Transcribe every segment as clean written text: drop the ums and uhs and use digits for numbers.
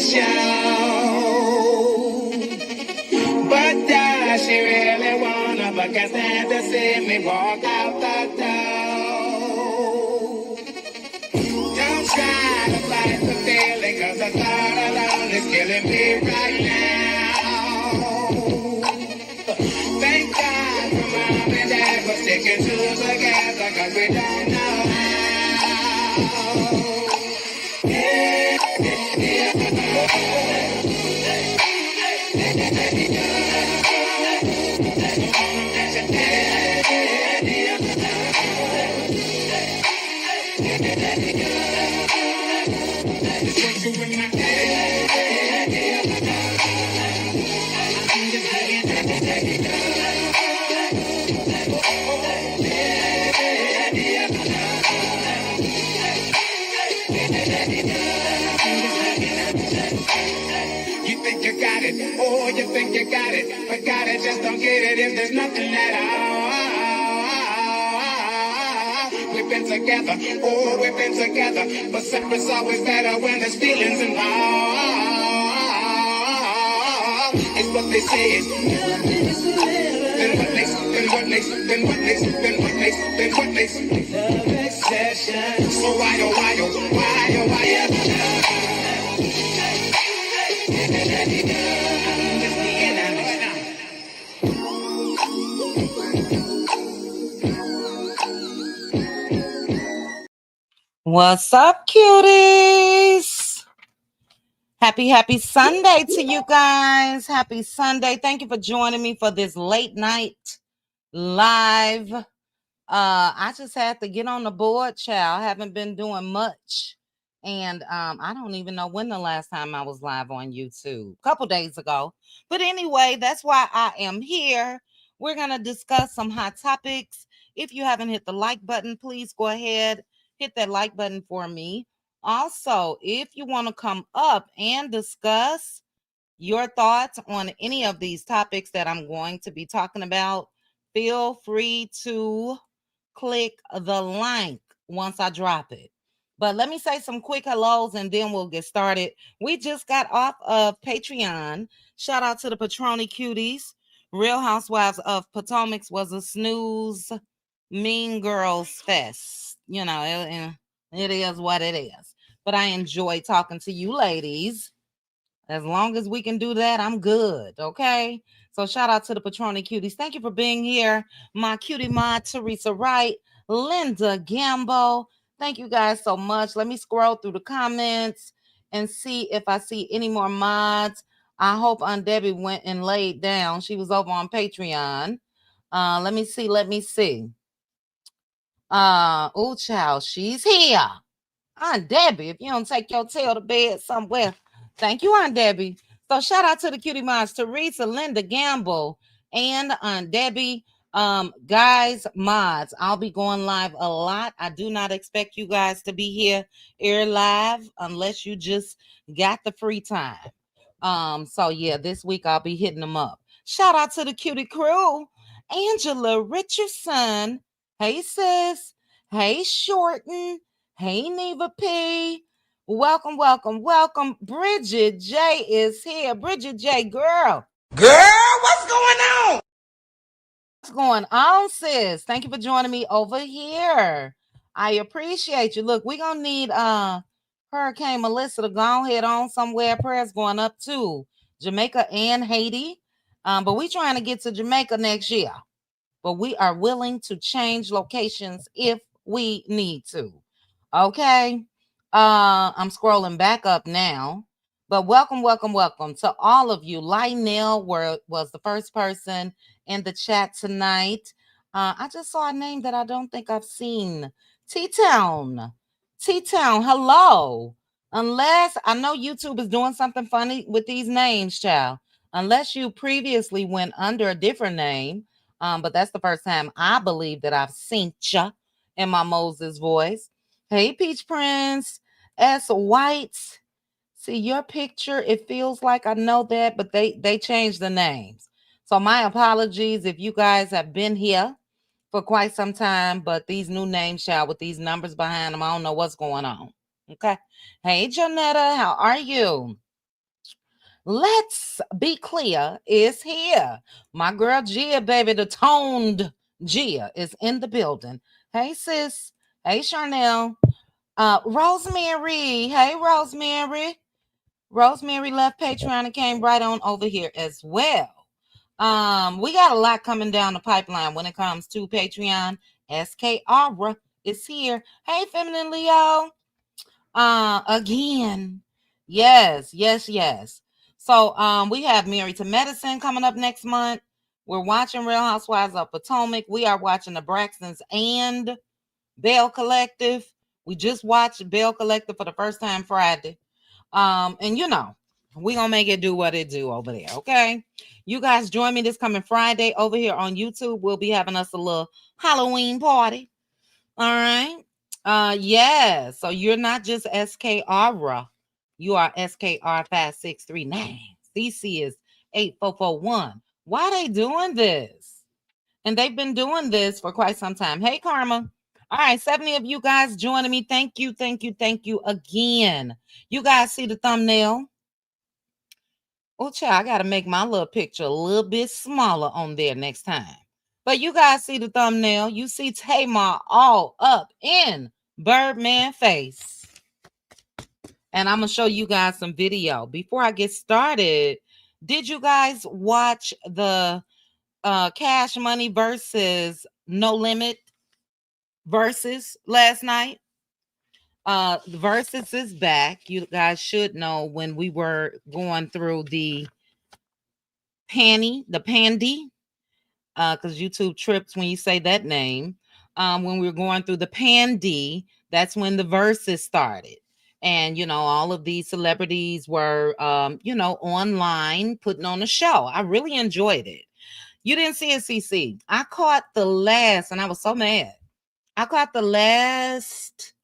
show. But does she really wanna? But can't stand to see me walk out the door. Don't try to fight the feeling, 'cause the thought alone is killing me right now. Thank God for Mom and Dad for sticking to us together, 'cause we don't know how. You think you got it, oh, you think you got it, but got it, just don't get it if there's nothing at all. We've been together, oh, we've been together, but separate's always better when there's feelings involved. It's what they say is, then what makes, then what makes, then what makes, then what makes, then what makes love exception. So why, oh, why, oh, why, oh, why, What's up, cuties? Happy Sunday to you guys. Happy Sunday. Thank you for joining me for this late night live. I just had to get on the board, child. I haven't been doing much. And I don't even know when the last time I was live on YouTube. A couple days ago. But anyway, that's why I am here. We're going to discuss some hot topics. If you haven't hit the like button, please go ahead. Hit that like button for me. Also, if you want to come up and discuss your thoughts on any of these topics that I'm going to be talking about, feel free to click the link once I drop it. But let me say some quick hellos and then we'll get started. We just got off of Patreon. Shout out to the Patroni Cuties. Real Housewives of Potomac was a snooze mean girls fest. You know, it is what it is. But I enjoy talking to you ladies. As long as we can do that, I'm good. Okay. So shout out to the Patroni Cuties. Thank you for being here. My cutie mod, Teresa Wright, Linda Gambo. Thank you guys so much. Let me scroll through the comments and see if I see any more mods. I hope Aunt Debbie went and laid down. She was over on Patreon. Let me see. Oh, child, she's here. Aunt Debbie, if you don't take your tail to bed somewhere. Thank you, Aunt Debbie. So shout out to the cutie mods, Teresa, Linda Gamble, and Aunt Debbie. Guys, mods, I'll be going live a lot. I do not expect you guys to be here air live unless you just got the free time. So yeah, this week I'll be hitting them up. Shout out to the cutie crew, Angela Richardson. Hey, sis. Hey, Shorten. Hey, Neva P. Welcome. Bridget J is here. Bridget J, girl. girl, what's going on? What's going on, sis? Thank you for joining me over here. I appreciate you. Look, we're going to need Hurricane Melissa to go ahead on somewhere. Prayers going up to Jamaica and Haiti. But we're trying to get to Jamaica next year. But we are willing to change locations if we need to. Okay. I'm scrolling back up now. But welcome to all of you. Lionel was the first person in the chat tonight. I just saw a name that I don't think I've seen. T-Town, hello. Unless I know YouTube is doing something funny with these names, child. Unless you previously went under a different name. But that's the first time I believe that I've seen ya in my Moses voice. Hey, Peach Prince, S. White. See your picture. It feels like I know that, but they changed the names. So my apologies if you guys have been here for quite some time, but these new names, child, with these numbers behind them, I don't know what's going on. Okay. Hey, Jonetta, how are you? Let's Be Clear is here. My girl Gia, baby, the toned Gia is in the building. Hey, sis. Hey, Charnel. Rosemary. Hey, Rosemary. Rosemary left Patreon and came right on over here as well. We got a lot coming down the pipeline when it comes to Patreon. SK Aura is here. Hey, Feminine Leo. Again. Yes, yes, yes. So we have Married to Medicine coming up next month. We're watching Real Housewives of Potomac. We are watching the Braxtons and Bell Collective. We just watched Bell Collective for the first time Friday. And you know, we gonna make it do what it do over there. Okay, you guys join me this coming Friday over here on YouTube. We'll be having us a little Halloween party. All right. Yeah. So you're not just SK Aura, you are SKR 5639. CC is 8441. Why they doing this? And they've been doing this for quite some time. Hey, Karma. All right, 70 of you guys joining me. Thank you, thank you, thank you again. You guys see the thumbnail? Oh, child, I got to make my little picture a little bit smaller on there next time. But you guys see the thumbnail. You see Tamar all up in Birdman face. And I'm going to show you guys some video. Before I get started, did you guys watch the Cash Money versus No Limit versus last night? The versus is back. You guys should know when we were going through the pandy, because YouTube trips when you say that name. When we were going through the pandy, that's when the verses started. And, you know, all of these celebrities were, you know, online putting on a show. I really enjoyed it. You didn't see it, CC. I caught the last, and I was so mad. I caught the last,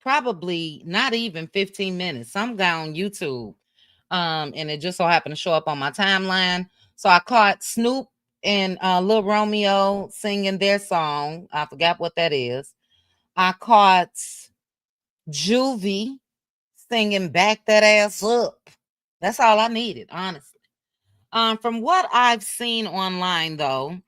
probably not even 15 minutes. Some guy on YouTube, and it just so happened to show up on my timeline. So I caught Snoop and Lil Romeo singing their song. I forgot what that is. I caught Juvie singing Back That Ass Up. That's all I needed, honestly. From what I've seen online, though,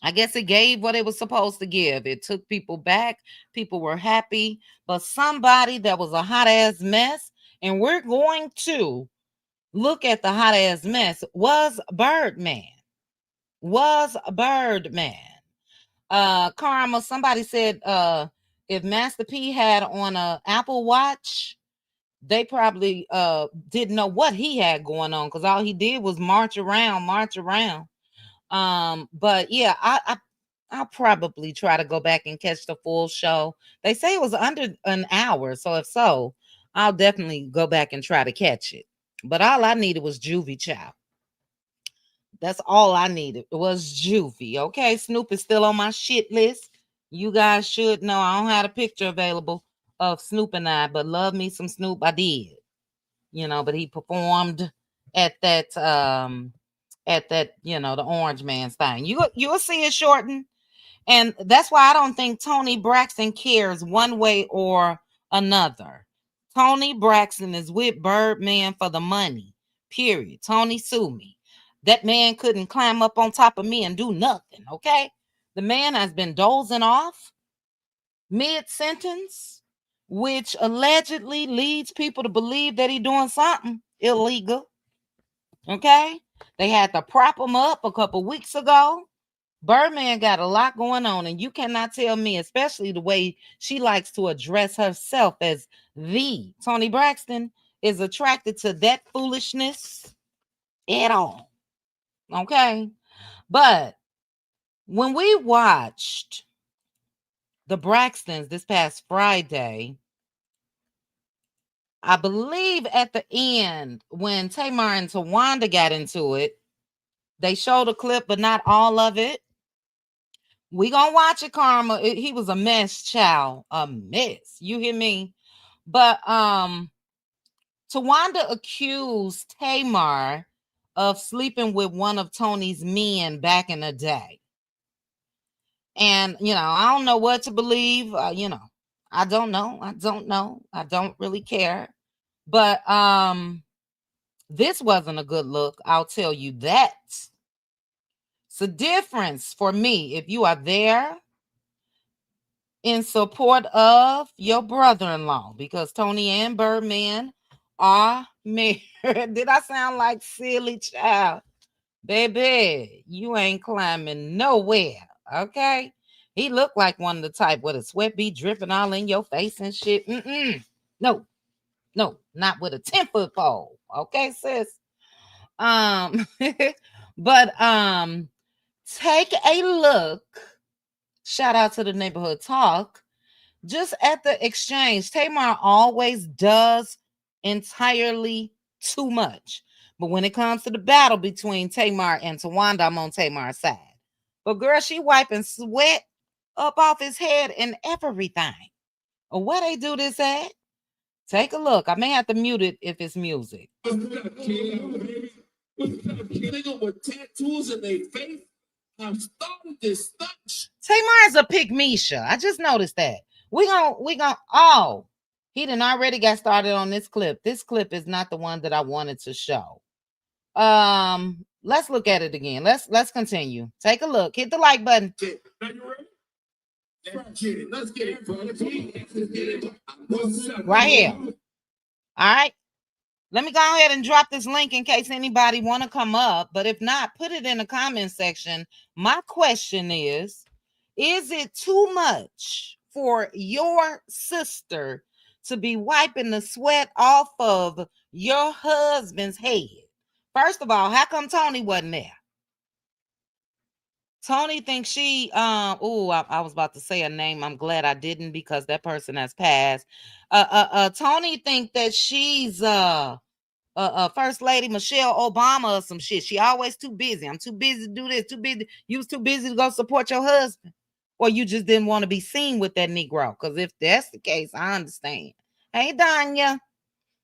I guess it gave what it was supposed to give. It took people back. People were happy. But somebody that was a hot ass mess, and we're going to look at the hot ass mess, was Birdman. Was Birdman. Karma, somebody said if Master P had on a Apple Watch, they probably didn't know what he had going on, because all he did was march around. But yeah, I'll probably try to go back and catch the full show. They say it was under an hour, so if so, I'll definitely go back and try to catch it. But all I needed was Juvie Child. That's all I needed was Juvie. Okay, Snoop is still on my shit list. You guys should know I don't have a picture available of Snoop and I, but love me some Snoop. I did. You know, but he performed at that you know, the Orange Man's thing. You'll see it shortened. And that's why I don't think Tony Braxton cares one way or another. Tony Braxton is with Birdman for the money. Period. Tony, sue me. That man couldn't climb up on top of me and do nothing, okay? The man has been dozing off mid-sentence, which allegedly leads people to believe that he's doing something illegal, okay? They had to prop him up a couple weeks ago. Birdman got a lot going on, and you cannot tell me, especially the way she likes to address herself as the Tony Braxton, is attracted to that foolishness at all. Okay? But when we watched the Braxtons this past Friday, I believe at the end, when Tamar and Tawanda got into it, they showed a clip, but not all of it. We gonna watch it, Karma. He was a mess, child. A mess. You hear me? But Tawanda accused Tamar of sleeping with one of Tony's men back in the day. And, you know, I don't know what to believe. You know, I don't know. I don't really care. But this wasn't a good look. I'll tell you that. It's a difference for me if you are there in support of your brother-in-law, because Tony and Birdman are married. Did I sound like silly child? Baby, you ain't climbing nowhere, okay? He looked like one of the type where the sweat be dripping all in your face and shit. No, not with a 10-foot pole, okay, sis? But take a look. Shout out to the neighborhood talk. Just at the exchange, Tamar always does entirely too much. But when it comes to the battle between Tamar and Tawanda, I'm on Tamar's side. But girl, she wiping sweat up off his head and everything. Or where they do this at? Take a look. I may have to mute it if it's music. Nigga with tattoos in their face. I'm starting this SNITCH. Tamar is a pygmisha. I just noticed that. We gonna oh, he done already got started on this clip. This clip is not the one that I wanted to show. Let's look at it again. Let's continue. Take a look. Hit the like button. Now you ready? Let's get it, brother. Right here. All right. Let me go ahead and drop this link in case anybody want to come up. But if not, put it in the comment section. My question is it too much for your sister to be wiping the sweat off of your husband's head? First of all, how come Tony wasn't there? Tony thinks she I was about to say a name. I'm glad I didn't, because that person has passed. Tony think that she's First Lady Michelle Obama or some shit. She always too busy. I'm too busy to do this, too busy. You was too busy to go support your husband. Or you just didn't want to be seen with that Negro. Because if that's the case, I understand. Hey, Danya.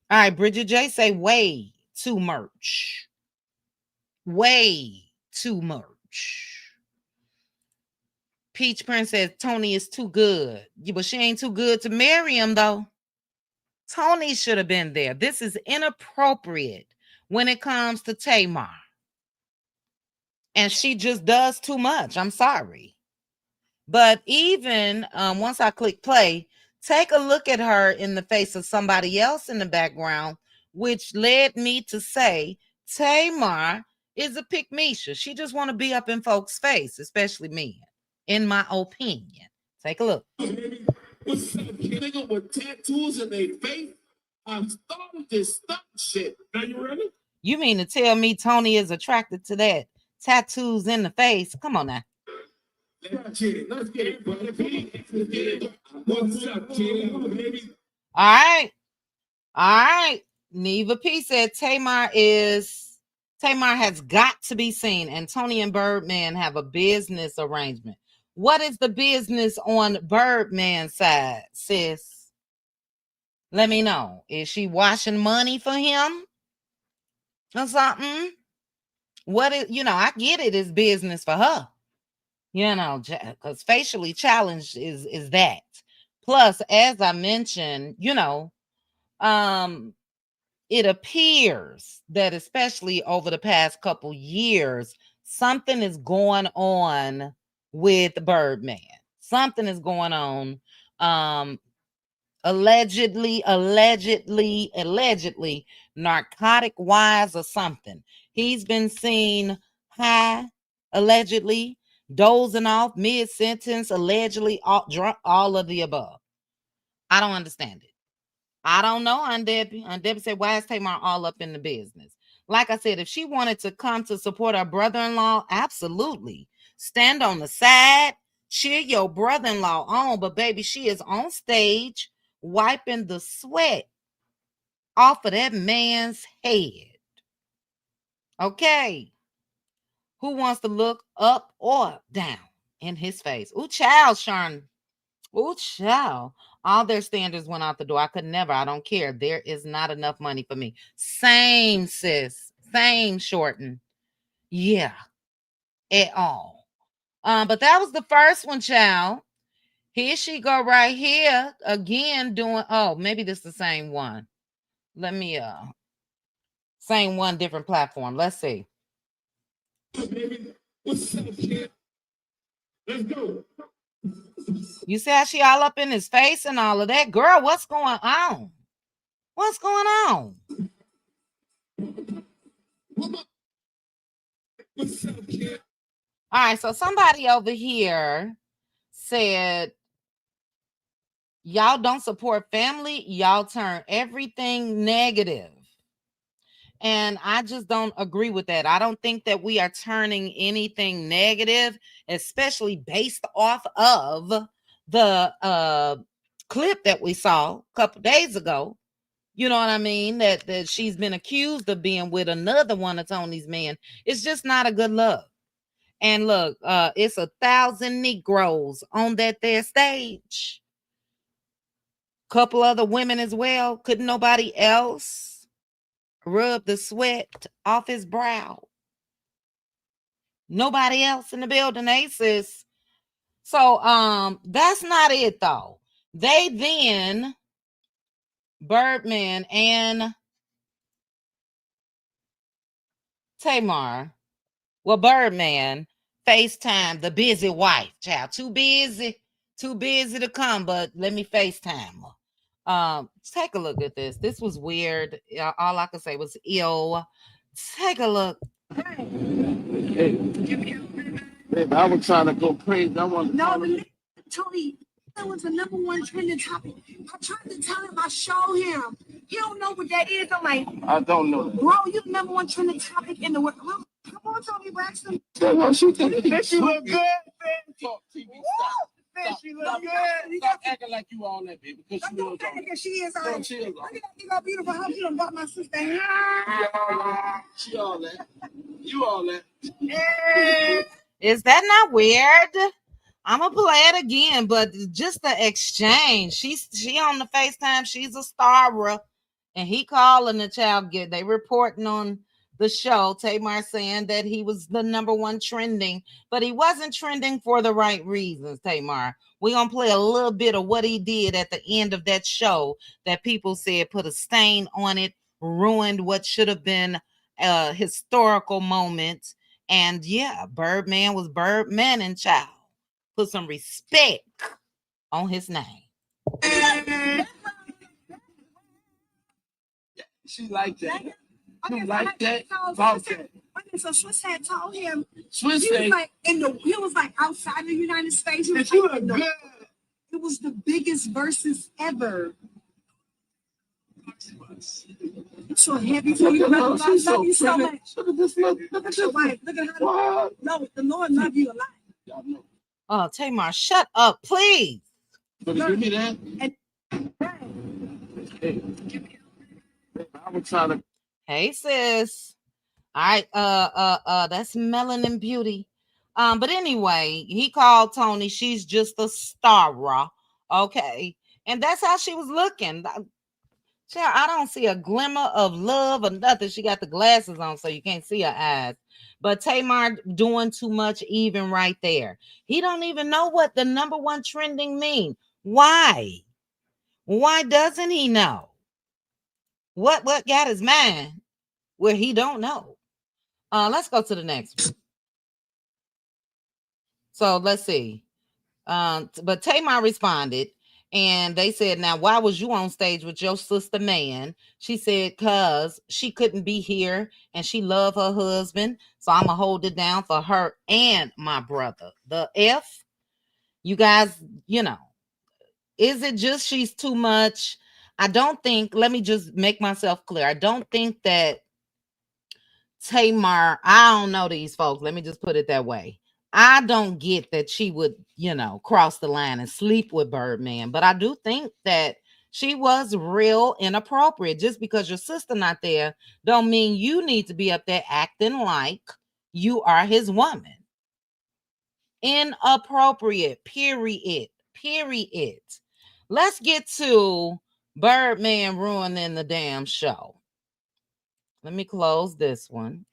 All right, Bridget J say way too much. Way too much. Peach Prince says Tony is too good. Yeah, but she ain't too good to marry him, though. Tony should have been there. This is inappropriate when it comes to Tamar. And she just does too much. I'm sorry. But even once I click play, take a look at her in the face of somebody else in the background, which led me to say Tamar is a pygmisha. She just want to be up in folks' face, especially men, in my opinion. Take a look. What's up, nigga with tattoos in their face? I'm starting this SNITCH shit. Now you ready? You mean to tell me Tony is attracted to that tattoos in the face? Come on now. Let's get it, brother. What's up, kid? Baby. All right. Neva P said Tamar has got to be seen, and Tony and Birdman have a business arrangement. What is the business on Birdman's side, sis? Let me know. Is she washing money for him or something? What is, I get it is business for her. Because facially challenged is that. Plus, as I mentioned, it appears that especially over the past couple years, something is going on with Birdman. Something is going on. Allegedly, narcotic wise or something. He's been seen high, allegedly, dozing off mid-sentence, allegedly, all of the above. I don't understand it. I don't know, Aunt Debbie. Aunt Debbie said, why is Tamar all up in the business? Like I said, if she wanted to come to support her brother-in-law, absolutely. Stand on the side, cheer your brother-in-law on. But baby, she is on stage wiping the sweat off of that man's head. Okay. Who wants to look up or down in his face? Ooh, child, Sharon. Ooh, child. All their standards went out the door. I could never. I don't care. There is not enough money for me. Same, sis. Same, Shorten. Yeah. At all. But that was the first one, child. Here she go right here again doing. Oh, maybe this is the same one. Let me same one different platform. Let's see. Baby, what's up, kid? Let's go. You see how she all up in his face and all of that? Girl, what's going on? What's going on? What's up, kid? All right, so somebody over here said, y'all don't support family, y'all turn everything negative. And I just don't agree with that. I don't think that we are turning anything negative, especially based off of the clip that we saw a couple days ago. You know what I mean? That she's been accused of being with another one of Tony's men. It's just not a good look. And look, it's 1,000 Negroes on that there stage. Couple other women as well. Couldn't nobody else rub the sweat off his brow? Nobody else in the building, Aces. So that's not it though. They then Birdman and Tamar, well, Birdman FaceTime the busy wife. Child, too busy to come, but let me FaceTime her. Take a look at this. This was weird. All I could say was ill. Take a look. Hey, baby, I was trying to go crazy. I want to. Tony, that was the #1 trending topic. I tried to tell him, I show him. He don't know what that is. I'm like, I don't know. bro, you the #1 trending topic in the world. Come on, Tony Braxton. Well, she think She look good. Talk TV. Stop. She look Stop, good. stop acting like you all that, baby. Because I'm you not know saying that she is all No, right. she is all Look right. at that big old beautiful house you done bought my sister. She all that. You all that. Is that not weird? I'm gonna play it again, but just the exchange. She on the FaceTime. She's a star, and he calling the child. They reporting on the show. Tamar saying that he was the #1 trending, but he wasn't trending for the right reasons. Tamar, we're gonna play a little bit of what he did at the end of that show that people said put a stain on it, ruined what should have been a historical moment. And yeah, Birdman was Birdman and child. Put some respect on his name. She like that. Okay, You like that? So Swiss had told him Swiss he was say, like he was like outside the United States. He was She like, look good. it was the biggest versus ever. So heavy for you. I love you so much. Look at this. Look at That's your this. wife. Look at how What? no, the Lord love you a lot. Y'all know. Oh, Tamar, shut up, please. Gonna give me that? Hey. I was trying to. Hey, sis. All right, that's Melanin Beauty. But anyway, he called Tony. She's just a star, okay, and that's how she was looking. I don't see a glimmer of love or nothing. She got the glasses on, so you can't see her eyes. But Tamar doing too much, even right there. He don't even know what the #1 trending mean. Why? Why doesn't he know? What got his mind where he don't know? Let's go to the next one. So let's see. But Tamar responded, and they said, now, why was you on stage with your sister man? She said, cause she couldn't be here and she loved her husband. So I'm gonna hold it down for her and my brother. The F, you guys, is it just she's too much? I don't think, let me just make myself clear. I don't think that Tamar, I don't know these folks. Let me just put it that way. I don't get that she would, cross the line and sleep with Birdman, but I do think that she was real inappropriate. Just because your sister not there don't mean you need to be up there acting like you are his woman. Inappropriate, period. Let's get to Birdman ruining the damn show. Let me close this one.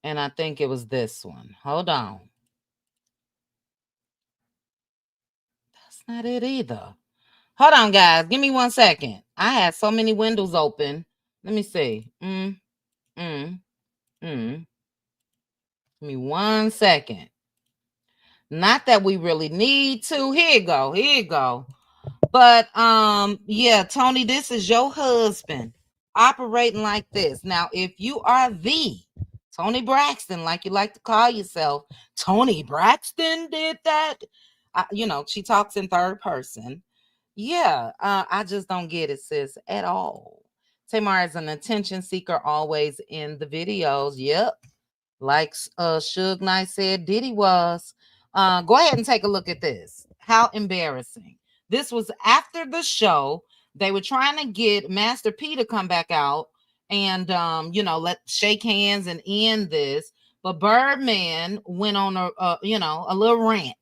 And I think it was this one. Hold on. That's not it either. Hold on, guys. Give me 1 second. I had so many windows open. Let me see. Give me 1 second. Not that we really need to. Here you go. Here you go. But yeah, Tony, this is your husband operating like this. Now, if you are the Tony Braxton, like you like to call yourself, Tony Braxton did that. You know, she talks in third person. Yeah, I just don't get it, sis, at all. Tamar is an attention seeker always in the videos. Yep. Like Suge Knight said Diddy was. Go ahead and take a look at this. How embarrassing. This was after the show. They were trying to get Master P to come back out and you know, let shake hands and end this. But Birdman went on a you know, a little rant.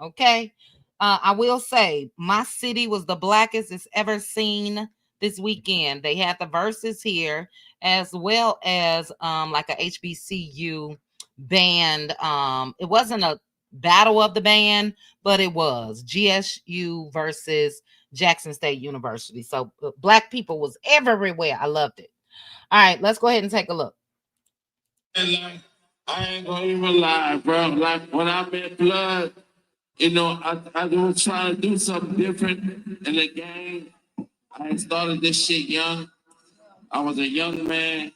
Okay. I will say my city was the blackest it's ever seen this weekend. They had the verses here as well as like a HBCU band. It wasn't a battle of the band, but it was GSU versus Jackson State University. So black people was everywhere. I loved it. All right, let's go ahead and take a look. And like, I ain't gonna even lie, bro. Like when I met Blood, you know, I was trying to do something different in the game. I started this shit young. I was a young man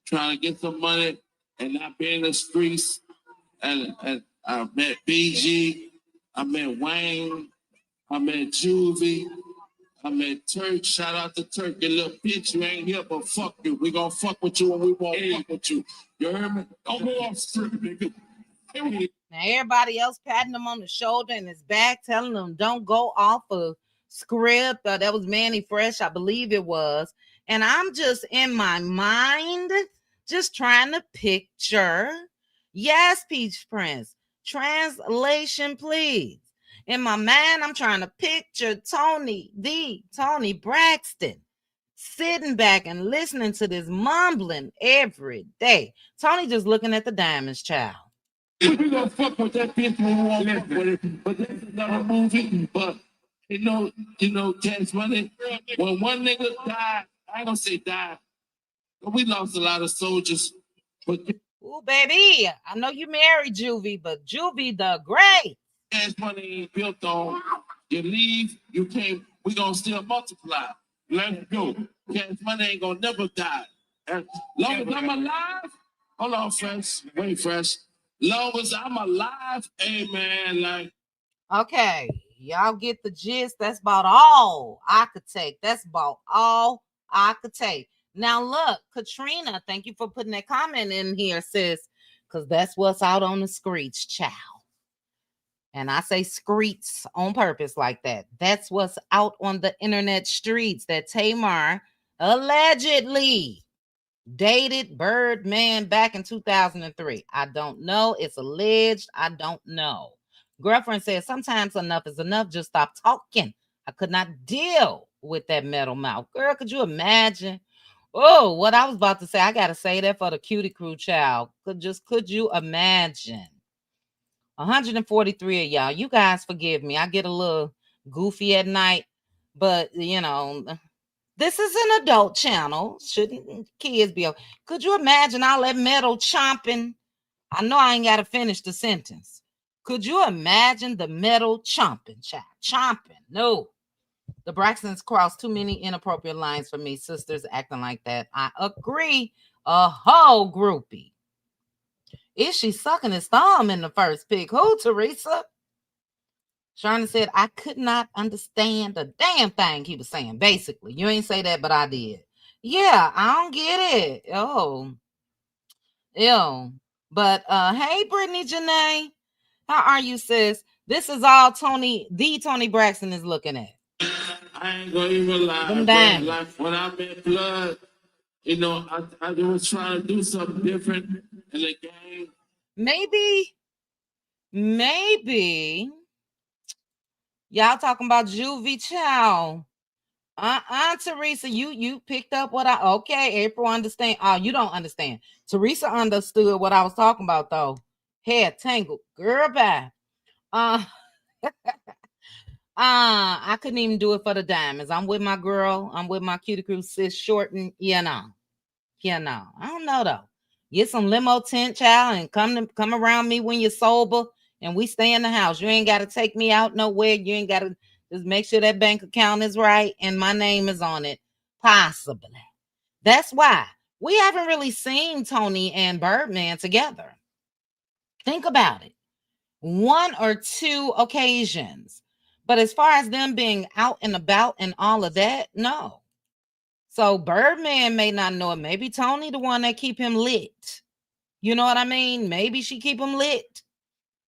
trying to get some money and not be in the streets. And I met BG, I met Wayne, I met Juvie, I met Turk. Shout out to Turk, you little bitch. You ain't here, but fuck you. We gonna fuck with you and we won't fuck with you. You heard me? Don't go off strip, nigga. Now everybody else patting him on the shoulder and his back, telling him don't go off of script. That was Manny Fresh, I believe it was. And I'm just in my mind, just trying to picture. Yes, Peach Prince. Translation, please. In my mind, I'm trying to picture Tony Braxton sitting back and listening to this mumbling every day. Tony just looking at the diamonds, child. We gonna fuck with that bitch when we won't fuck with it. But that's another movie. But you know, Cash Money. When one nigga died, I ain't gonna say died, but we lost a lot of soldiers. But ooh, baby, I know you married Juvie, but Juvie the great. Cash Money ain't built on you leave, you can't. We gonna still multiply. Let's go. Cash Money ain't gonna never die. As long as I'm alive, hold on, Fresh. Wait, Fresh. Long as I'm alive, hey man, like. Okay, y'all get the gist. That's about all I could take. That's about all I could take. Now look, Katrina, thank you for putting that comment in here, sis, because that's what's out on the streets, child. And I say streets on purpose like that. That's what's out on the internet streets, that Tamar allegedly dated Birdman back in 2003. I don't know. It's alleged. I don't know. Girlfriend says sometimes enough is enough. Just stop talking. I could not deal with that metal mouth. Girl, could you imagine? Oh, what I was about to say. I got to say that for the cutie crew, child. Could you imagine? 143 of y'all. You guys forgive me. I get a little goofy at night, but you know, this is an adult channel. Shouldn't kids be? Could you imagine all that metal chomping? I know I ain't got to finish the sentence. Could you imagine the metal chomping, child? Chomping. No. The Braxtons crossed too many inappropriate lines for me. Sisters acting like that. I agree. A whole groupie. Is she sucking his thumb in the first pic? Who, Teresa? Sharna said, I could not understand a damn thing he was saying, basically. You ain't say that, but I did. Yeah, I don't get it. Oh. Ew. But hey, Brittany Janae. How are you, sis? This is all Tony Braxton is looking at. I ain't gonna even lie, bro. Like when I met Blood, you know, I was trying to do something different in the game. Maybe y'all talking about Juvie, child. Teresa, you picked up what okay, April understand. Oh, you don't understand. Teresa understood what I was talking about, though. Hair tangled. Girl, bye. I couldn't even do it for the diamonds. I'm with my girl. I'm with my cutie crew, sis Shorten. Yeah, no. Yeah, no. I don't know though. Get some limo tent, child, and come around me when you're sober, and we stay in the house. You ain't got to take me out nowhere. You ain't got to just make sure that bank account is right and my name is on it. Possibly. That's why we haven't really seen Tony and Birdman together. Think about it. 1 or 2 occasions. But as far as them being out and about and all of that, no. So Birdman may not know it. Maybe Tony the one that keep him lit. You know what I mean? Maybe she keep him lit.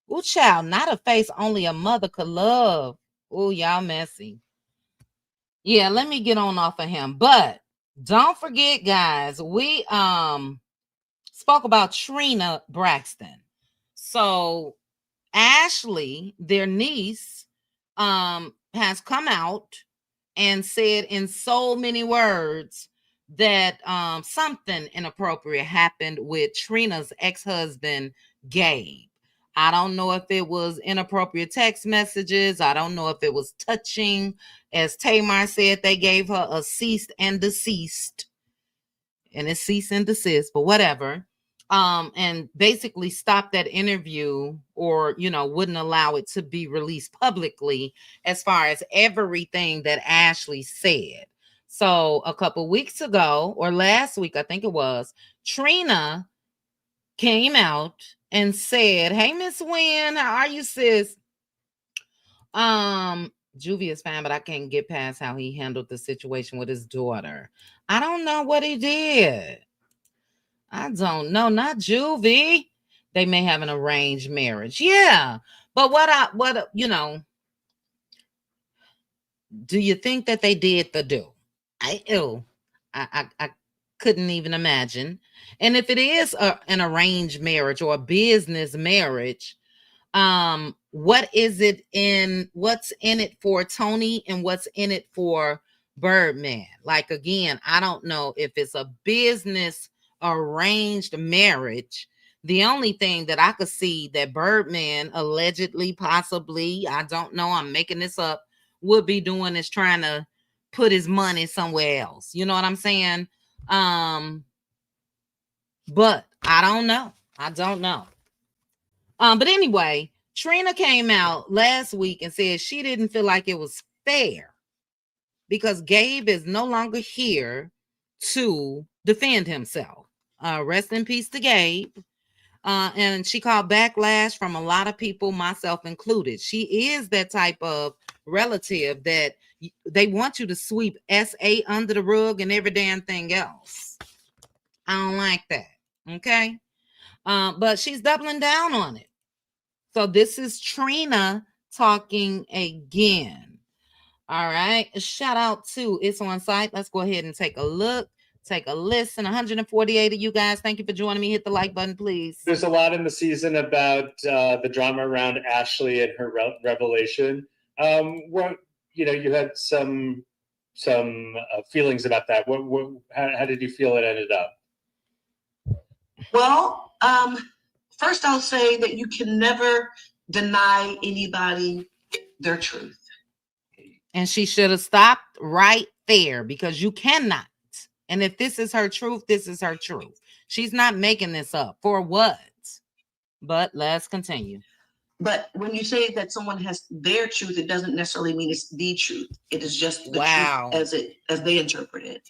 Ooh, child, not a face only a mother could love. Ooh, y'all messy. Yeah, let me get on off of him. But don't forget, guys, we spoke about Trina Braxton. So Ashley, their niece, has come out and said in so many words that something inappropriate happened with Trina's ex-husband, Gabe. I don't know if it was inappropriate text messages. I don't know if it was touching. As Tamar said, they gave her a cease and desist. And it's cease and desist, but whatever. And basically stopped that interview, or wouldn't allow it to be released publicly as far as everything that Ashley said. So a couple weeks ago, or last week, I think it was, Trina came out and said, "Hey, Miss Wynn, how are you, sis? Juvie is fine, but I can't get past how he handled the situation with his daughter. I don't know what he did. I don't know, not Juvie. They may have an arranged marriage. Yeah. But do you think that they did the do? I couldn't even imagine. And if it is an arranged marriage or a business marriage, what's in it for Tony and what's in it for Birdman? Like, again, I don't know if it's a business arranged marriage. The only thing that I could see that Birdman allegedly, possibly, I don't know, I'm making this up, would be doing is trying to put his money somewhere else. You know what I'm saying? But I don't know. But anyway, Trina came out last week and said she didn't feel like it was fair because Gabe is no longer here to defend himself. Rest in peace to Gabe. And she called backlash from a lot of people, myself included. She is that type of relative that they want you to sweep SA under the rug and every damn thing else. I don't like that. Okay. But she's doubling down on it. So this is Trina talking again. All right. Shout out to It's On Site. Let's go ahead and take a look. Take a listen. 148 of you guys. Thank you for joining me. Hit the like button, please. There's a lot in the season about the drama around Ashley and her revelation. What you had some feelings about that. How did you feel it ended up? Well, first I'll say that you can never deny anybody their truth. And she should have stopped right there because you cannot. And if this is her truth, this is her truth. She's not making this up. For what? But let's continue. But when you say that someone has their truth, it doesn't necessarily mean it's the truth. It is just the truth as they interpret it.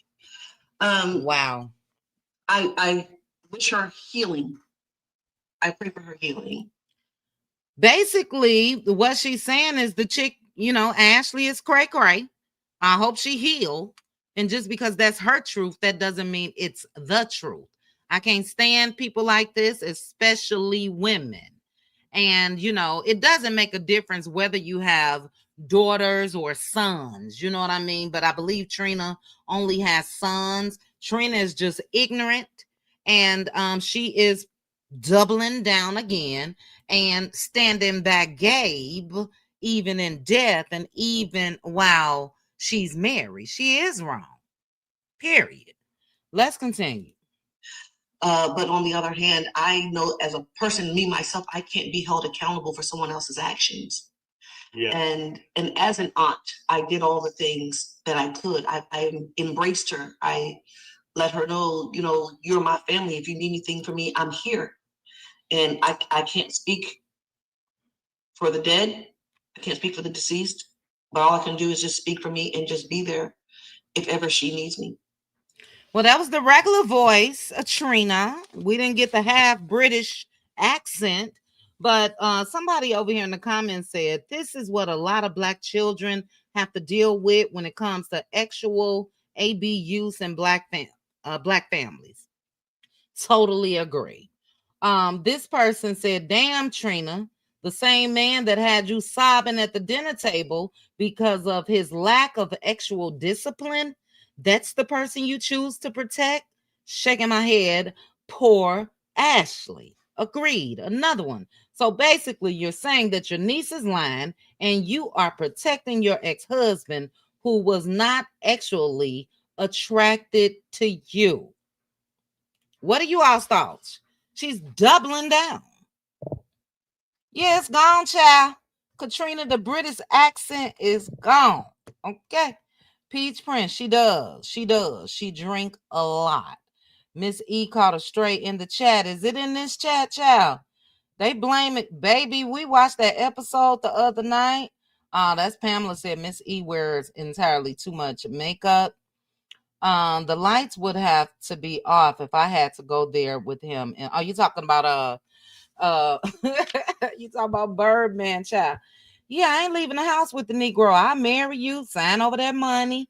Wow. I wish her healing. I pray for her healing. Basically, what she's saying is the chick, Ashley is cray-cray. I hope she healed. And just because that's her truth, that doesn't mean it's the truth. I can't stand people like this, especially women. And, it doesn't make a difference whether you have daughters or sons. You know what I mean? But I believe Trina only has sons. Trina is just ignorant. And she is doubling down again and standing by Gabe, even in death and even while she's married. She is wrong. Period. Let's continue. But on the other hand, I know as a person, me, myself, I can't be held accountable for someone else's actions. Yeah. And as an aunt, I did all the things that I could. I embraced her. I let her know, you know, you're my family. If you need anything from me, I'm here. And I can't speak for the dead. I can't speak for the deceased. But all I can do is just speak for me and just be there if ever she needs me. Well, that was the regular voice of Trina. We didn't get the half British accent, but somebody over here in the comments said this is what a lot of Black children have to deal with when it comes to actual ABUs and Black families. Totally agree. This person said, "Damn, Trina, the same man that had you sobbing at the dinner table because of his lack of actual discipline, that's the person you choose to protect?" Shaking my head, poor Ashley. Agreed. Another one. So basically, you're saying that your niece is lying and you are protecting your ex-husband who was not actually attracted to you. What are you all's thoughts? She's doubling down. Yeah, it's gone, child. Katrina, the British accent is gone. Okay. Peach Prince, she does. She does. She drink a lot. Miss E caught her straight in the chat. Is it in this chat, child? They blame it. Baby, we watched that episode the other night. That's Pamela said Miss E wears entirely too much makeup. The lights would have to be off if I had to go there with him. And are you talking about you talking about Birdman, child? Yeah, I ain't leaving the house with the Negro. I marry you, sign over that money,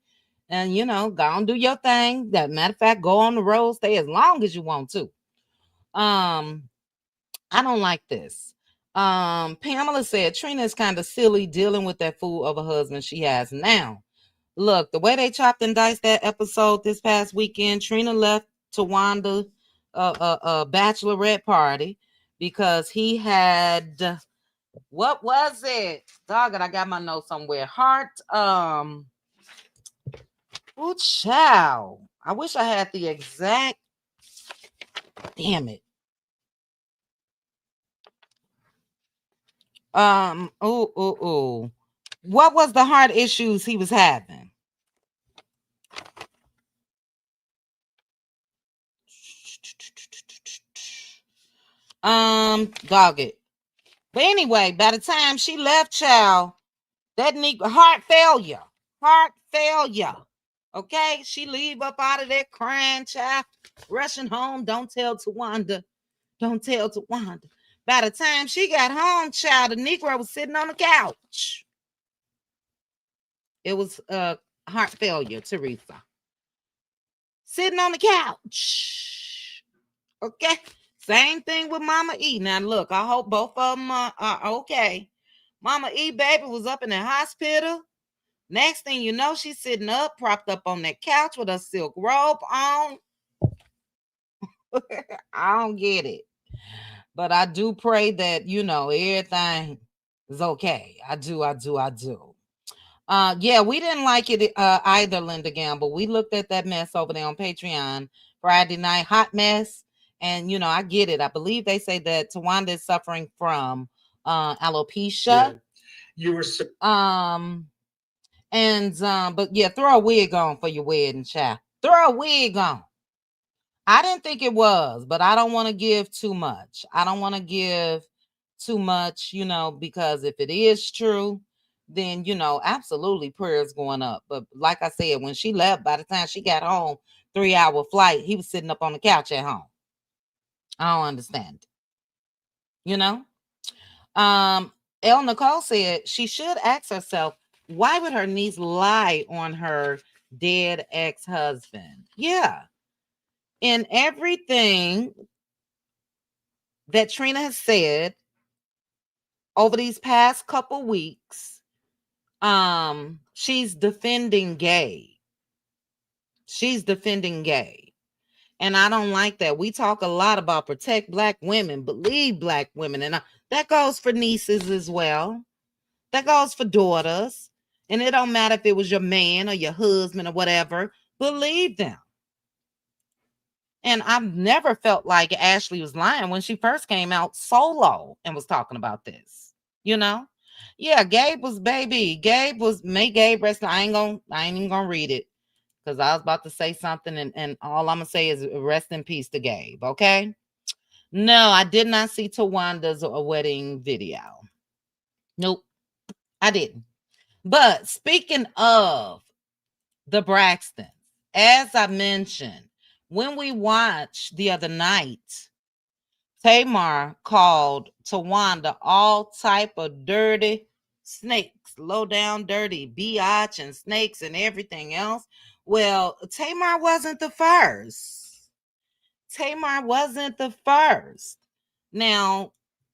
and you know, go and do your thing. That matter of fact, go on the road, stay as long as you want to. I don't like this. Pamela said Trina is kind of silly dealing with that fool of a husband she has now. Look, the way they chopped and diced that episode this past weekend, Trina left Tawanda a bachelorette party because he had, what was it? Dog it, I got my notes somewhere. Oh, child. I wish I had the exact, damn it. What was the heart issues he was having? Dog it. But anyway, by the time she left, child, that nigga heart failure. Okay, she leave up out of there crying, child, rushing home. Don't tell Tawanda. By the time she got home, child, the Negro was sitting on the couch. It was heart failure, Teresa. Sitting on the couch. Okay. Same thing with Mama E. Now, look, I hope both of them are okay. Mama E, baby, was up in the hospital. Next thing you know, she's sitting up, propped up on that couch with a silk robe on. I don't get it. But I do pray that, you know, everything is okay. I do. Yeah, we didn't like it either, Linda Gamble. We looked at that mess over there on Patreon Friday night, hot mess. And, you know, I get it. I believe they say that Tawanda is suffering from alopecia. Yeah. You were but yeah, throw a wig on for your wedding, child. Throw a wig on. I didn't think it was, but I don't want to give too much. You know, because if it is true, then, you know, absolutely prayers going up. But like I said, when she left, by the time she got home, 3-hour flight, he was sitting up on the couch at home. I don't understand. You know? El Nicole said she should ask herself, why would her niece lie on her dead ex-husband? Yeah. In everything that Trina has said over these past couple weeks, she's defending gay. And I don't like that. We talk a lot about protect Black women, believe Black women. And that goes for nieces as well. That goes for daughters. And it don't matter if it was your man or your husband or whatever. Believe them. And I've never felt like Ashley was lying when she first came out solo and was talking about this. You know? Yeah, Gabe was baby. Gabe was may Gabe rest. I ain't even gonna read it because I was about to say something, and all I'm gonna say is rest in peace to Gabe. Okay. No, I did not see Tawanda's wedding video. Nope, I didn't. But speaking of the Braxton, as I mentioned, when we watched the other night, Tamar called Tawanda all type of dirty snakes, low down dirty biatch and snakes and everything else. Well, Tamar wasn't the first. Tamar wasn't the first. Now,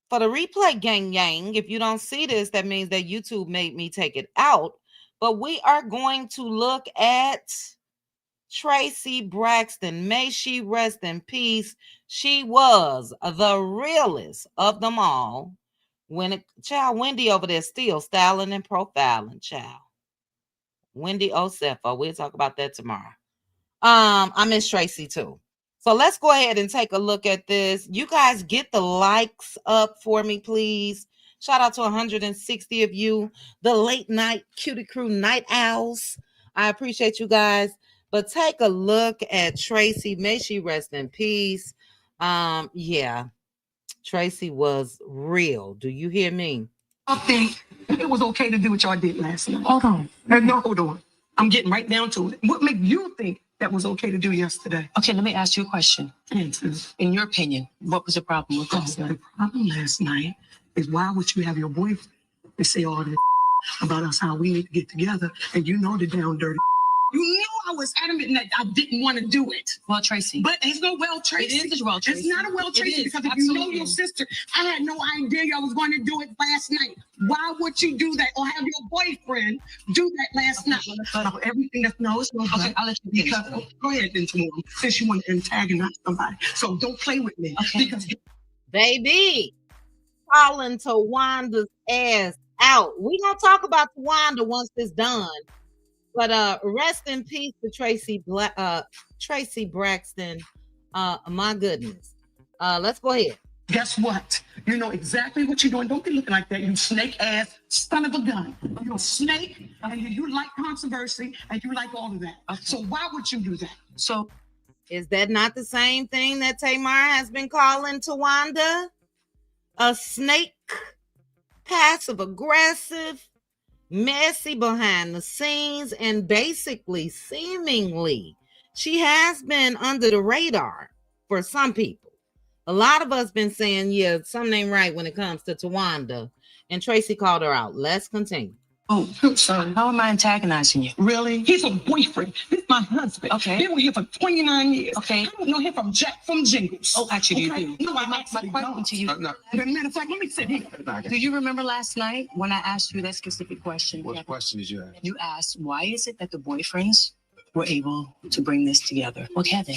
for the replay gang, if you don't see this, that means that YouTube made me take it out. But we are going to look at Tracy Braxton. May she rest in peace. She was the realest of them all. Wendy over there still styling and profiling, child. Wendy Osefo. We'll talk about that tomorrow. I miss Tracy too. So let's go ahead and take a look at this. You guys get the likes up for me, please. Shout out to 160 of you, the late night cutie crew night owls. I appreciate you guys. But take a look at Tracy. May she rest in peace. Yeah, Tracy was real. Do you hear me? I think it was okay to do what y'all did last night. Hold on. No, hold on. I'm getting right down to it. What made you think that was okay to do yesterday? Okay, let me ask you a question. Answer. In your opinion, what was the problem with last night? The problem last night is why would you have your boyfriend to say all this about us, how we need to get together, and you know the down dirty. You knew I was adamant that I didn't want to do it. Well, Tracy. But it's no well, Tracy. It is well, Tracy. It's not a well, Tracy, because if you know your sister, I had no idea y'all was going to do it last night. Why would you do that or have your boyfriend do that last night? About everything that's no, it's no. Okay, I'll let you finish. Because, go ahead, then, tomorrow, since you want to antagonize somebody. So don't play with me. Okay. Because Baby, calling Tawanda's ass out. We gonna talk about Tawanda once it's done. But rest in peace to Tracy Braxton. My goodness. Let's go ahead. guess what? You know exactly what you're doing. Don't be looking like that, you snake ass son of a gun. You're a snake, and you like controversy, and you like all of that. Okay. So why would you do that? So is that not the same thing that Tamar has been calling Tawanda? A snake, passive aggressive, messy behind the scenes, and basically, seemingly, she has been under the radar for some people. A lot of us been saying, yeah, something ain't right when it comes to Tawanda, and Tracy called her out. Let's continue. Oh, I'm sorry. how am I antagonizing you? Really? He's a boyfriend. This is my husband. Okay. Been with him for 29 years. Okay. I don't know him from Jack from Jingles. Oh, actually, okay? you do. No, I'm My actually question don't. to you. As a matter of fact, let me sit here. Do you remember last night when I asked you that specific question? What question did you ask? You asked, why is it that the boyfriends were able to bring this together? Well, Kevin,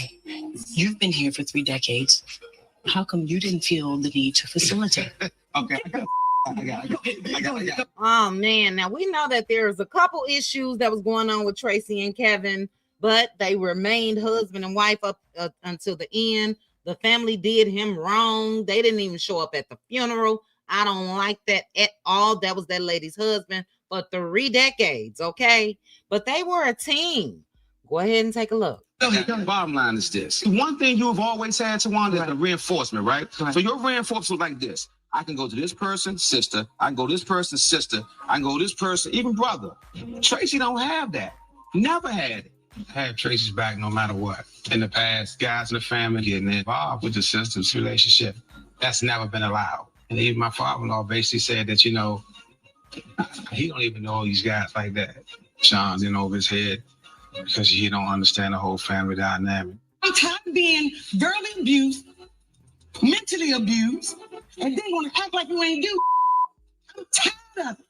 you've been here for 3 decades. How come you didn't feel the need to facilitate? Okay, I got it. Oh man, now we know that there's a couple issues that was going on with Tracy and Kevin, but they remained husband and wife up until the end. The family did him wrong. They didn't even show up at the funeral. I don't like that at all. That was that lady's husband for 3 decades, okay? But they were a team. Go ahead and take a look. The bottom line is this. One thing you have always had, Tawanda, is the reinforcement, right? Right. So your reinforcement like this. I can go to this person, sister. I can go to this person, sister. I can go to this person, even brother. Tracy don't have that. Never had it. I had Tracy's back no matter what. In the past, guys in the family getting involved with the sister's relationship. That's never been allowed. And even my father-in-law basically said that, you know, he don't even know these guys like that. Sean's in over his head because he don't understand the whole family dynamic. I'm tired of being verbally abused, mentally abused, and then want to act like you ain't do. I'm tired of it.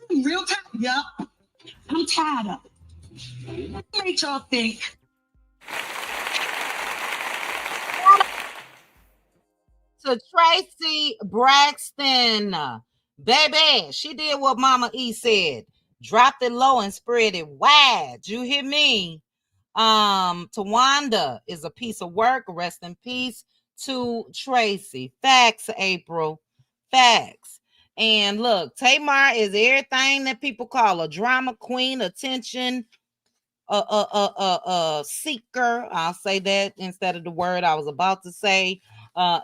I'm real tired. Yup. I'm tired of it. What made y'all think? To Tracy Braxton, baby, she did what Mama E said. Dropped it low and spread it wide. You hear me? Tawanda is a piece of work. Rest in peace to Tracy. Facts, April. Facts. And look, Tamar is everything that people call a drama queen, attention, seeker. I'll say that instead of the word I was about to say.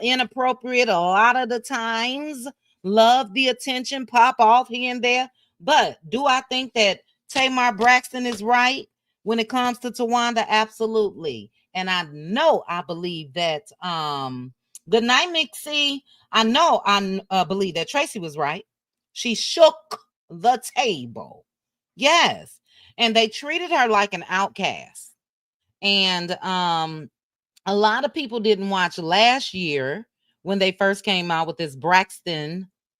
Inappropriate a lot of the times. Love the attention, pop off here and there. But do I think that Tamar Braxton is right when it comes to Tawanda? Absolutely. And I believe that good night, Mixie. I believe that Tracy was right. She shook the table. Yes. And they treated her like an outcast. And a lot of people didn't watch last year when they first came out with this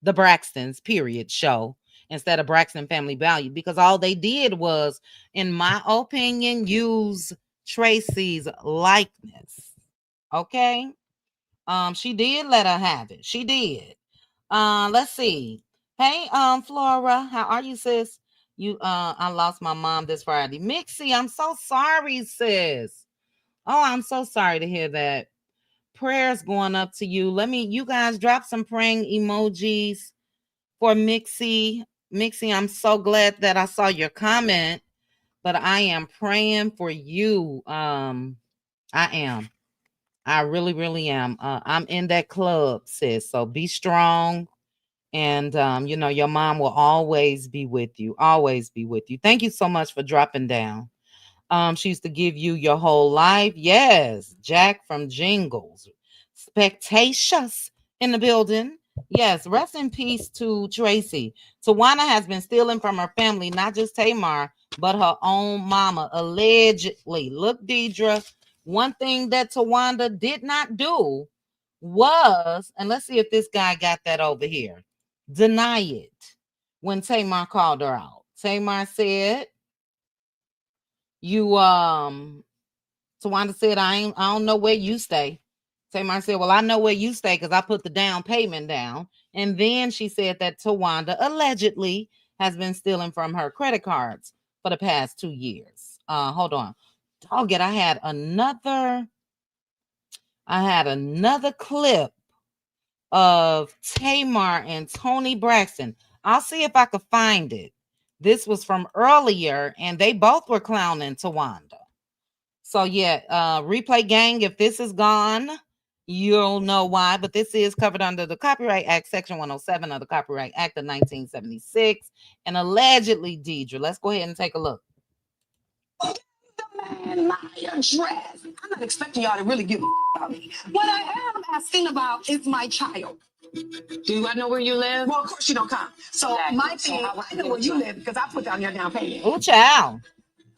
the Braxtons period show instead of Braxton Family Value, because all they did was, in my opinion, use Tracy's likeness. Okay. She did let her have it. She did. Let's see. Hey, Flora, how are you, sis? I lost my mom this Friday. Mixie, I'm so sorry, sis. Oh, I'm so sorry to hear that. Prayers going up to you. You guys drop some praying emojis for Mixie. Mixie, I'm so glad that I saw your comment, but I am praying for you. I am. I really, really am. I'm in that club, sis. So be strong. And, your mom will always be with you. Always be with you. Thank you so much for dropping down. She used to give you your whole life. Yes. Jack from Jingles. Spectacious in the building. Yes. Rest in peace to Tracy. Tawana has been stealing from her family, not just Tamar, but her own mama, allegedly. Look, Deidre, one thing that Tawanda did not do was, and let's see if this guy got that over here, deny it when Tamar called her out. Tamar said, Tawanda said, I don't know where you stay. Tamar said, well, I know where you stay because I put the down payment down. And then she said that Tawanda allegedly has been stealing from her credit cards for the past 2 years. Hold on. Dog it, I had another clip of Tamar and Tony Braxton. I'll see if I could find it. This was from earlier, and they both were clowning Tawanda. So yeah, replay gang, if this is gone, you'll know why. But this is covered under the Copyright Act, Section 107 of the Copyright Act of 1976. And allegedly, Deidre, let's go ahead and take a look. Man, my address. I'm not expecting y'all to really give a about me. What I am asking about is my child. Do I know where you live? Well, of course you don't come. So Exactly. my thing, I know where you live because I put down your down payment. Oh, child.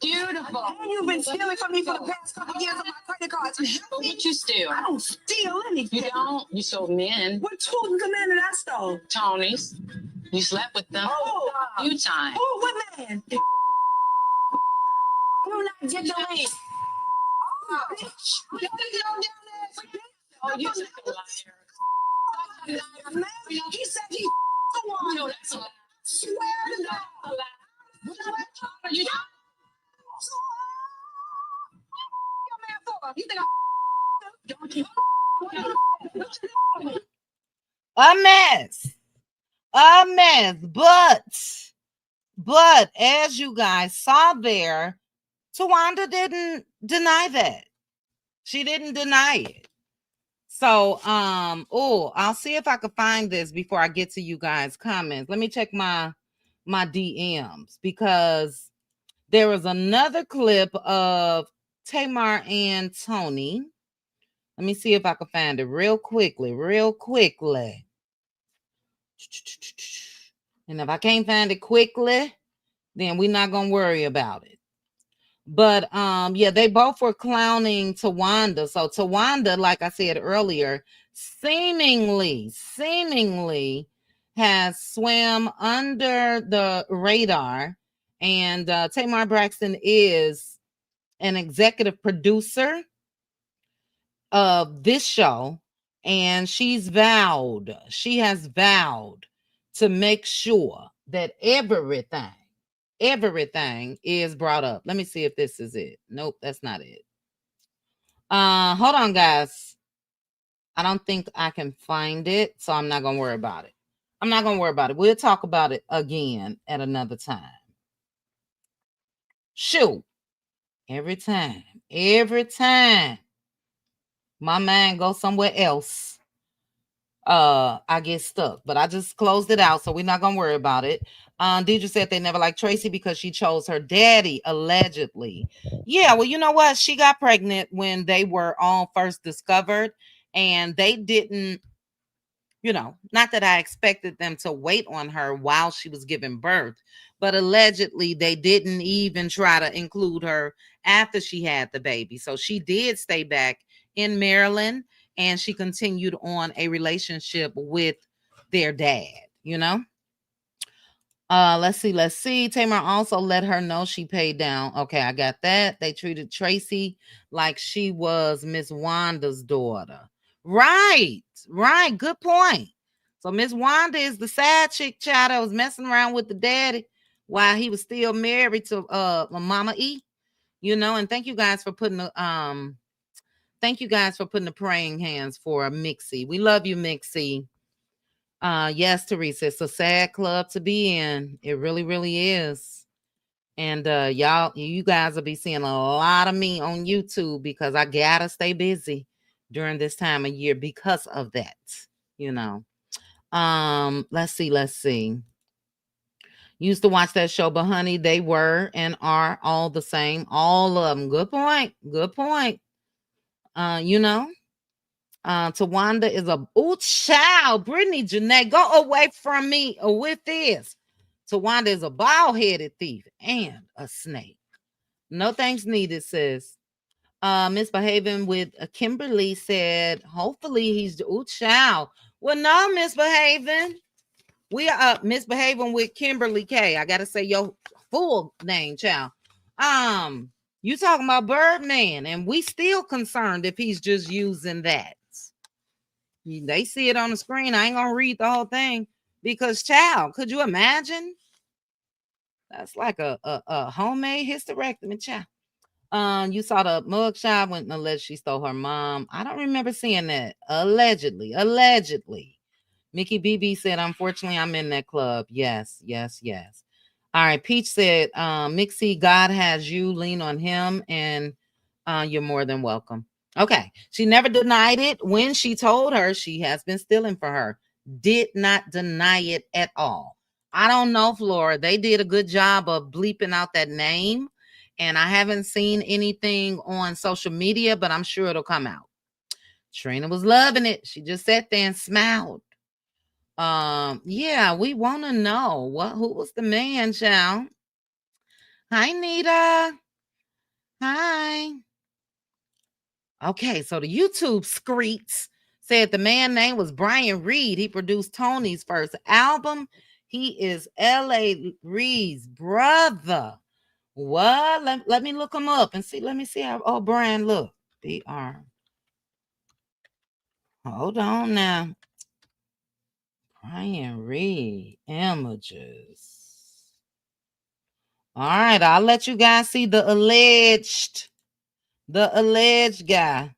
Beautiful. And you've been stealing from me for the past couple years on my credit cards. But what you steal? I don't steal anything. You don't? You sold men. What tools the man that I stole? Tony's. You slept with them. Oh, a few times. oh, what man? You not get the link. Oh, bitch. Oh, you took a liar. Man, he said he the one. No, that's a lie. Swear to God. A lie. You don't. You think A mess. But as you guys saw there, Tawanda didn't deny that. She didn't deny it. So, I'll see if I can find this before I get to you guys' comments. Let me check my DMs, because there was another clip of Tamar and Tony. Let me see if I can find it real quickly. And if I can't find it quickly, then we're not going to worry about it. But yeah, they both were clowning Tawanda. So Tawanda, like I said earlier, seemingly has swam under the radar. And Tamar Braxton is an executive producer of this show, and she has vowed to make sure that everything is brought up. Let me see if this is it. Nope, that's not it. Hold on, guys. I don't think I can find it, so I'm not gonna worry about it. I'm not gonna worry about it. We'll talk about it again at another time. Shoot. Every time my mind goes somewhere else, I get stuck. But I just closed it out, so we're not gonna worry about it. Deidre said they never liked Tracy because she chose her daddy, allegedly. Yeah, well, you know what? She got pregnant when they were all first discovered, and they didn't, not that I expected them to wait on her while she was giving birth, but allegedly they didn't even try to include her after she had the baby. So she did stay back in Maryland, and she continued on a relationship with their dad, Let's see. Tamar also let her know she paid down. Okay, I got that. They treated Tracy like she was Miss Wanda's daughter. Right. Good point. So Miss Wanda is the side chick child that was messing around with the daddy while he was still married to Mama E. And thank you guys for putting the praying hands for Mixie. We love you, Mixie. Yes, Teresa, it's a sad club to be in. It really, really is. And you guys will be seeing a lot of me on YouTube because I gotta stay busy during this time of year because of that. Let's see. Used to watch that show, but honey, they were and are all the same. All of them. Good point. Tawanda is a child. Brittany Janae, go away from me with this. Tawanda is a bald-headed thief and a snake. No thanks needed, sis. Misbehaving with Kimberly said, hopefully he's the child. Well, no, misbehaving. We are misbehaving with Kimberly K. I gotta say your full name, child. You talking about Birdman, and we still concerned if he's just using that. They see it on the screen. I ain't gonna read the whole thing because, child, could you imagine? That's like a homemade hysterectomy, child. You saw the mugshot when alleged she stole her mom. I don't remember seeing that. Allegedly. Mickey BB said, unfortunately, I'm in that club. Yes. All right. Peach said, Mixie, God has you. Lean on him, and you're more than welcome. Okay. She never denied it when she told her she has been stealing for her. Did not deny it at all. I don't know, Flora. They did a good job of bleeping out that name, and I haven't seen anything on social media, but I'm sure it'll come out. Trina was loving it. She just sat there and smiled. Yeah, we want to know who was the man, child. Hi, Nita. Hi. Okay, so the YouTube screets said the man name was Brian Reed. He produced Tony's first album. He is L.A. Reed's brother. What? Let me look him up and see. Let me see how Brian look. BR. Hold on now. Brian Reed images. All right, I'll let you guys see the alleged guy.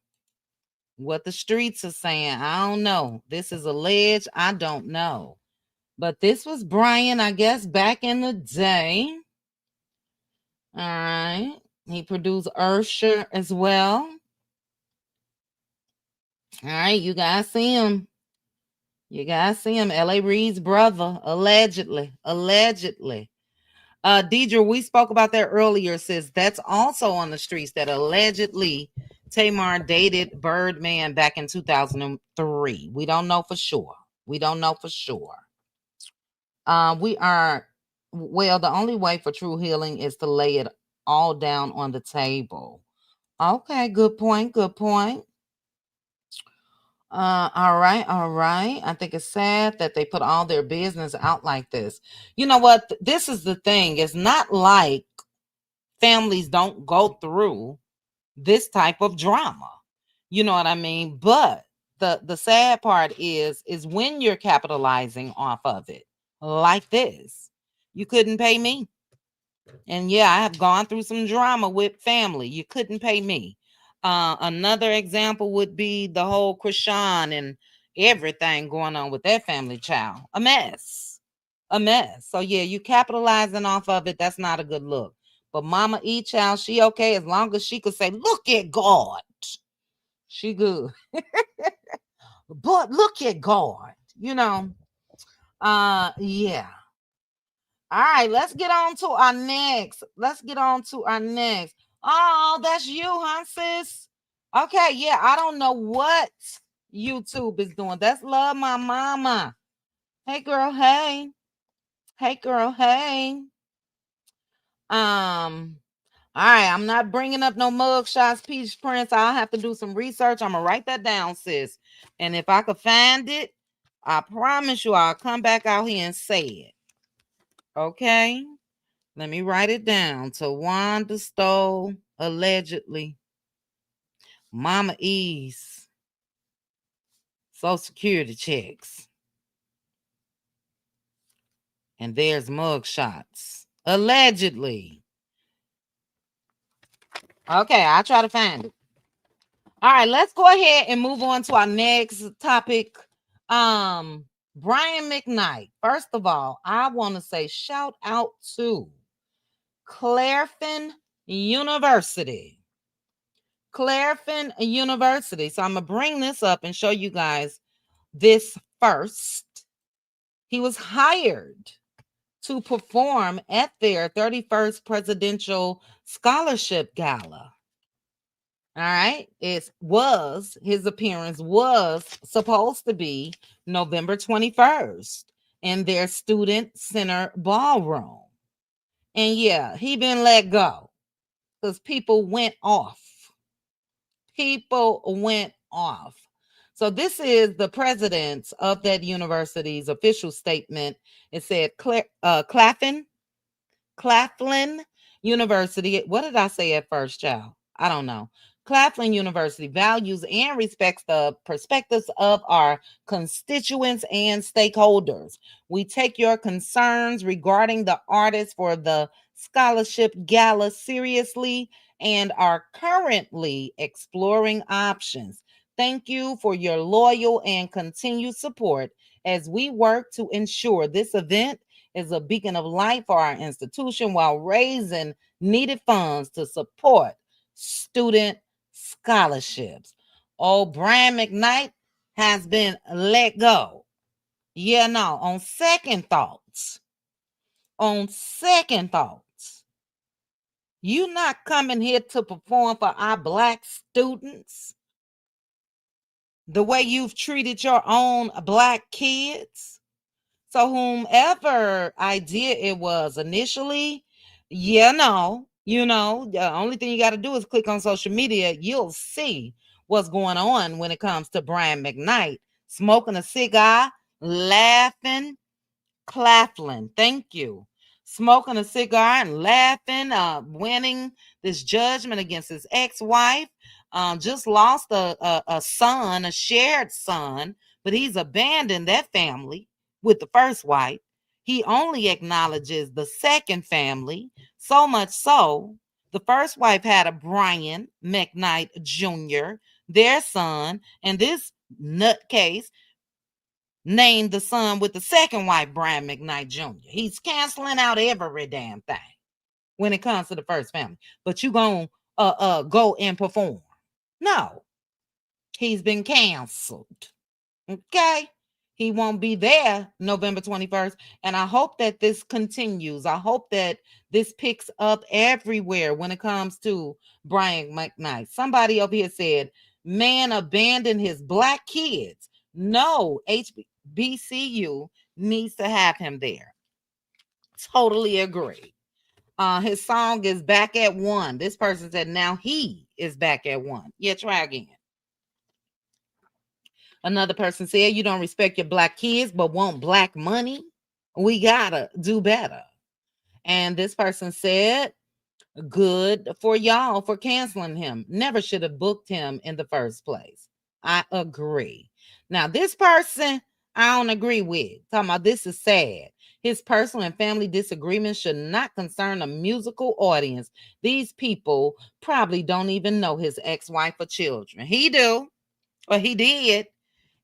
What the streets are saying, I don't know. This is alleged. I don't know. But this was Brian, I guess, back in the day. All right. He produced Ursher as well. All right, you guys see him. L.A. Reid's brother, allegedly. Deidre, we spoke about that earlier, sis. That's also on the streets that allegedly Tamar dated Birdman back in 2003. We don't know for sure. The only way for true healing is to lay it all down on the table. Okay, good point. All right. I think it's sad that they put all their business out like this. You know what? This is the thing. It's not like families don't go through this type of drama. You know what I mean? But the sad part is when you're capitalizing off of it like this. You couldn't pay me. And yeah, I have gone through some drama with family. You couldn't pay me. Another example would be the whole Krishan everything going on with that family child. A mess. A mess. So yeah, you capitalizing off of it. That's not a good look. But Mama E child, she okay as long as she could say, look at God. She good. But look at God. You know. Yeah. All right, let's get on to our next. Oh, that's you, huh, sis? Okay, yeah, I don't know what YouTube is doing. That's Love My Mama. Hey, girl, hey. Hey, girl, hey. All right, I'm not bringing up no mug shots, Peach Prince. I'll have to do some research. I'm gonna write that down, sis. And if I could find it, I promise you I'll come back out here and say it. Okay? Let me write it down. Tawanda stole, allegedly, Mama E's Social Security checks. And there's mug shots. Allegedly. Okay, I'll try to find it. All right, let's go ahead and move on to our next topic. Brian McKnight. First of all, I want to say shout out to Clairton University. Clairton University. So I'm going to bring this up and show you guys this first. He was hired to perform at their 31st Presidential Scholarship Gala. All right. His appearance was supposed to be November 21st in their student center ballroom. And yeah, he been let go because people went off. So this is the president of that university's official statement. It said Claflin University. What did I say at first, child? I don't know. Claflin University values and respects the perspectives of our constituents and stakeholders. We take your concerns regarding the artists for the scholarship gala seriously and are currently exploring options. Thank you for your loyal and continued support as we work to ensure this event is a beacon of light for our institution while raising needed funds to support student scholarships. Old Brian McKnight has been let go. Yeah, no, on second thoughts, you not coming here to perform for our Black students the way you've treated your own Black kids. So whomever idea it was initially, the only thing you got to do is click on social media. You'll see what's going on when it comes to Brian McKnight smoking a cigar, laughing, Claflin. Thank you. Smoking a cigar and laughing, winning this judgment against his ex-wife. Just lost a son, a shared son, but he's abandoned that family with the first wife. He only acknowledges the second family, so much so the first wife had a Brian McKnight Jr., their son, and this nutcase named the son with the second wife Brian McKnight Jr. He's canceling out every damn thing when it comes to the first family. But you gonna go and perform? No, he's been canceled. Okay. He won't be there November 21st. And I hope that this continues. I hope that this picks up everywhere when it comes to Brian McKnight. Somebody over here said, man abandoned his Black kids. No, HBCU needs to have him there. Totally agree. His song is back at one. This person said now he is back at one. Yeah, try again. Another person said, you don't respect your Black kids, but want Black money. We gotta do better. And this person said, good for y'all for canceling him. Never should have booked him in the first place. I agree. Now, this person, I don't agree with. Talking about this is sad. His personal and family disagreements should not concern a musical audience. These people probably don't even know his ex-wife or children. He do, or he did.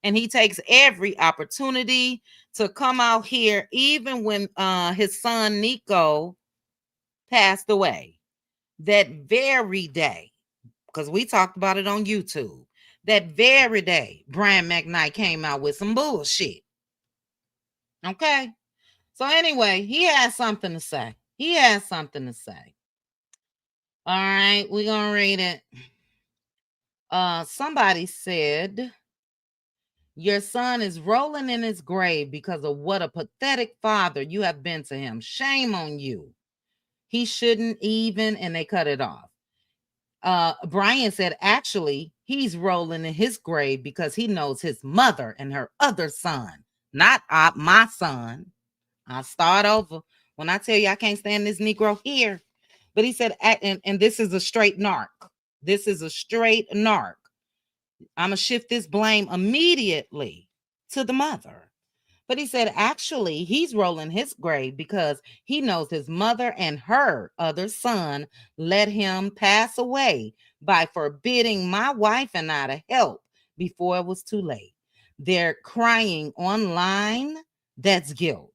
And he takes every opportunity to come out here, even when his son Nico passed away. That very day, because we talked about it on YouTube, that very day, Brian McKnight came out with some bullshit. Okay? So anyway, he has something to say. He has something to say. All right, we're going to read it. Somebody said, your son is rolling in his grave because of what a pathetic father you have been to him. Shame on you. He shouldn't even, and they cut it off. Brian said, actually, he's rolling in his grave because he knows his mother and her other son, not my son. I'll start over. When I tell you I can't stand this Negro here. But he said, and this is a straight narc. This is a straight narc. I'm going to shift this blame immediately to the mother. But he said, actually, he's rolling his grave because he knows his mother and her other son let him pass away by forbidding my wife and I to help before it was too late. They're crying online. That's guilt.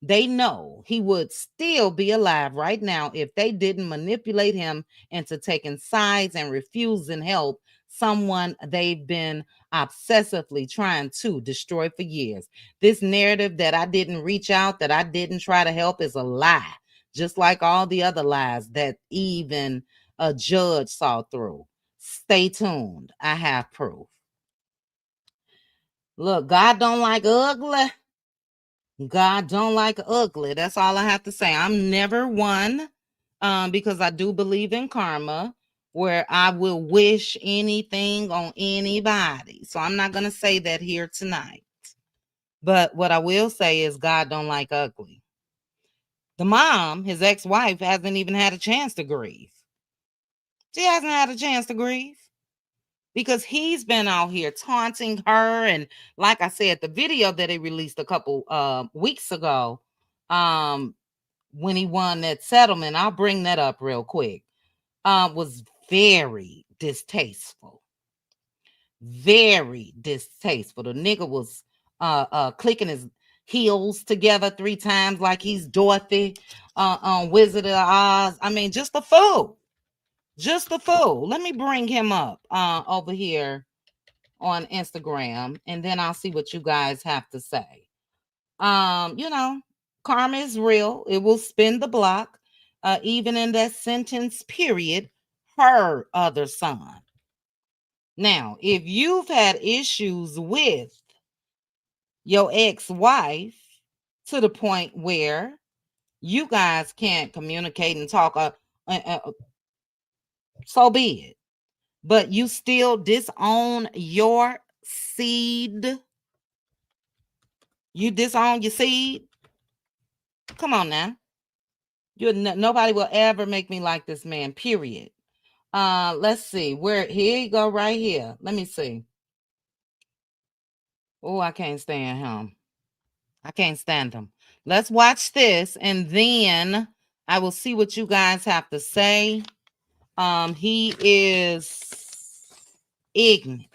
They know he would still be alive right now if they didn't manipulate him into taking sides and refusing help someone they've been obsessively trying to destroy for years. This narrative that I didn't reach out, that I didn't try to help is a lie, just like all the other lies that even a judge saw through. Stay tuned. I have proof. Look, God don't like ugly. God don't like ugly. That's all I have to say. I'm never one, because I do believe in karma, where I will wish anything on anybody. So I'm not going to say that here tonight. But what I will say is God don't like ugly. The mom, his ex-wife, hasn't even had a chance to grieve. She hasn't had a chance to grieve because he's been out here taunting her. And like I said, the video that he released a couple weeks ago, when he won that settlement, I'll bring that up real quick, was very distasteful. Very distasteful. The nigga was clicking his heels together 3 times like he's Dorothy on Wizard of Oz. I mean, just a fool. Just a fool. Let me bring him up over here on Instagram, and then I'll see what you guys have to say. You know, karma is real. It will spin the block. Even in that sentence period, her other son. Now, if you've had issues with your ex-wife to the point where you guys can't communicate and talk, so be it. But you still disown your seed. You disown your seed. Come on now. Nobody will ever make me like this man, period. Let's see. Here you go right here. Let me see. Oh, I can't stand him. I can't stand him. Let's watch this, and then I will see what you guys have to say. He is ignorant.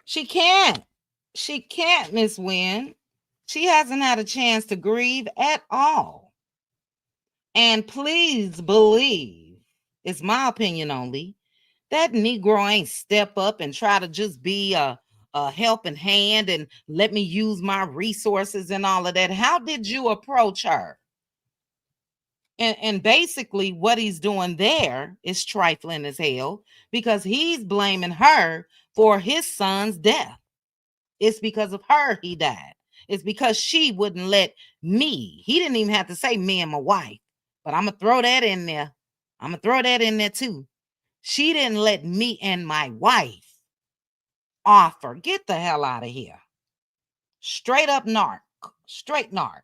She can't, Miss Wynn. She hasn't had a chance to grieve at all. And please believe, it's my opinion only, that Negro ain't step up and try to just be a helping hand and let me use my resources and all of that. How did you approach her? And basically what he's doing there is trifling as hell, because he's blaming her for his son's death. It's because of her he died. It's because she wouldn't let me. He didn't even have to say me and my wife, but I'm going to throw that in there. I'm going to throw that in there too. She didn't let me and my wife offer. Get the hell out of here. Straight up narc. Straight narc.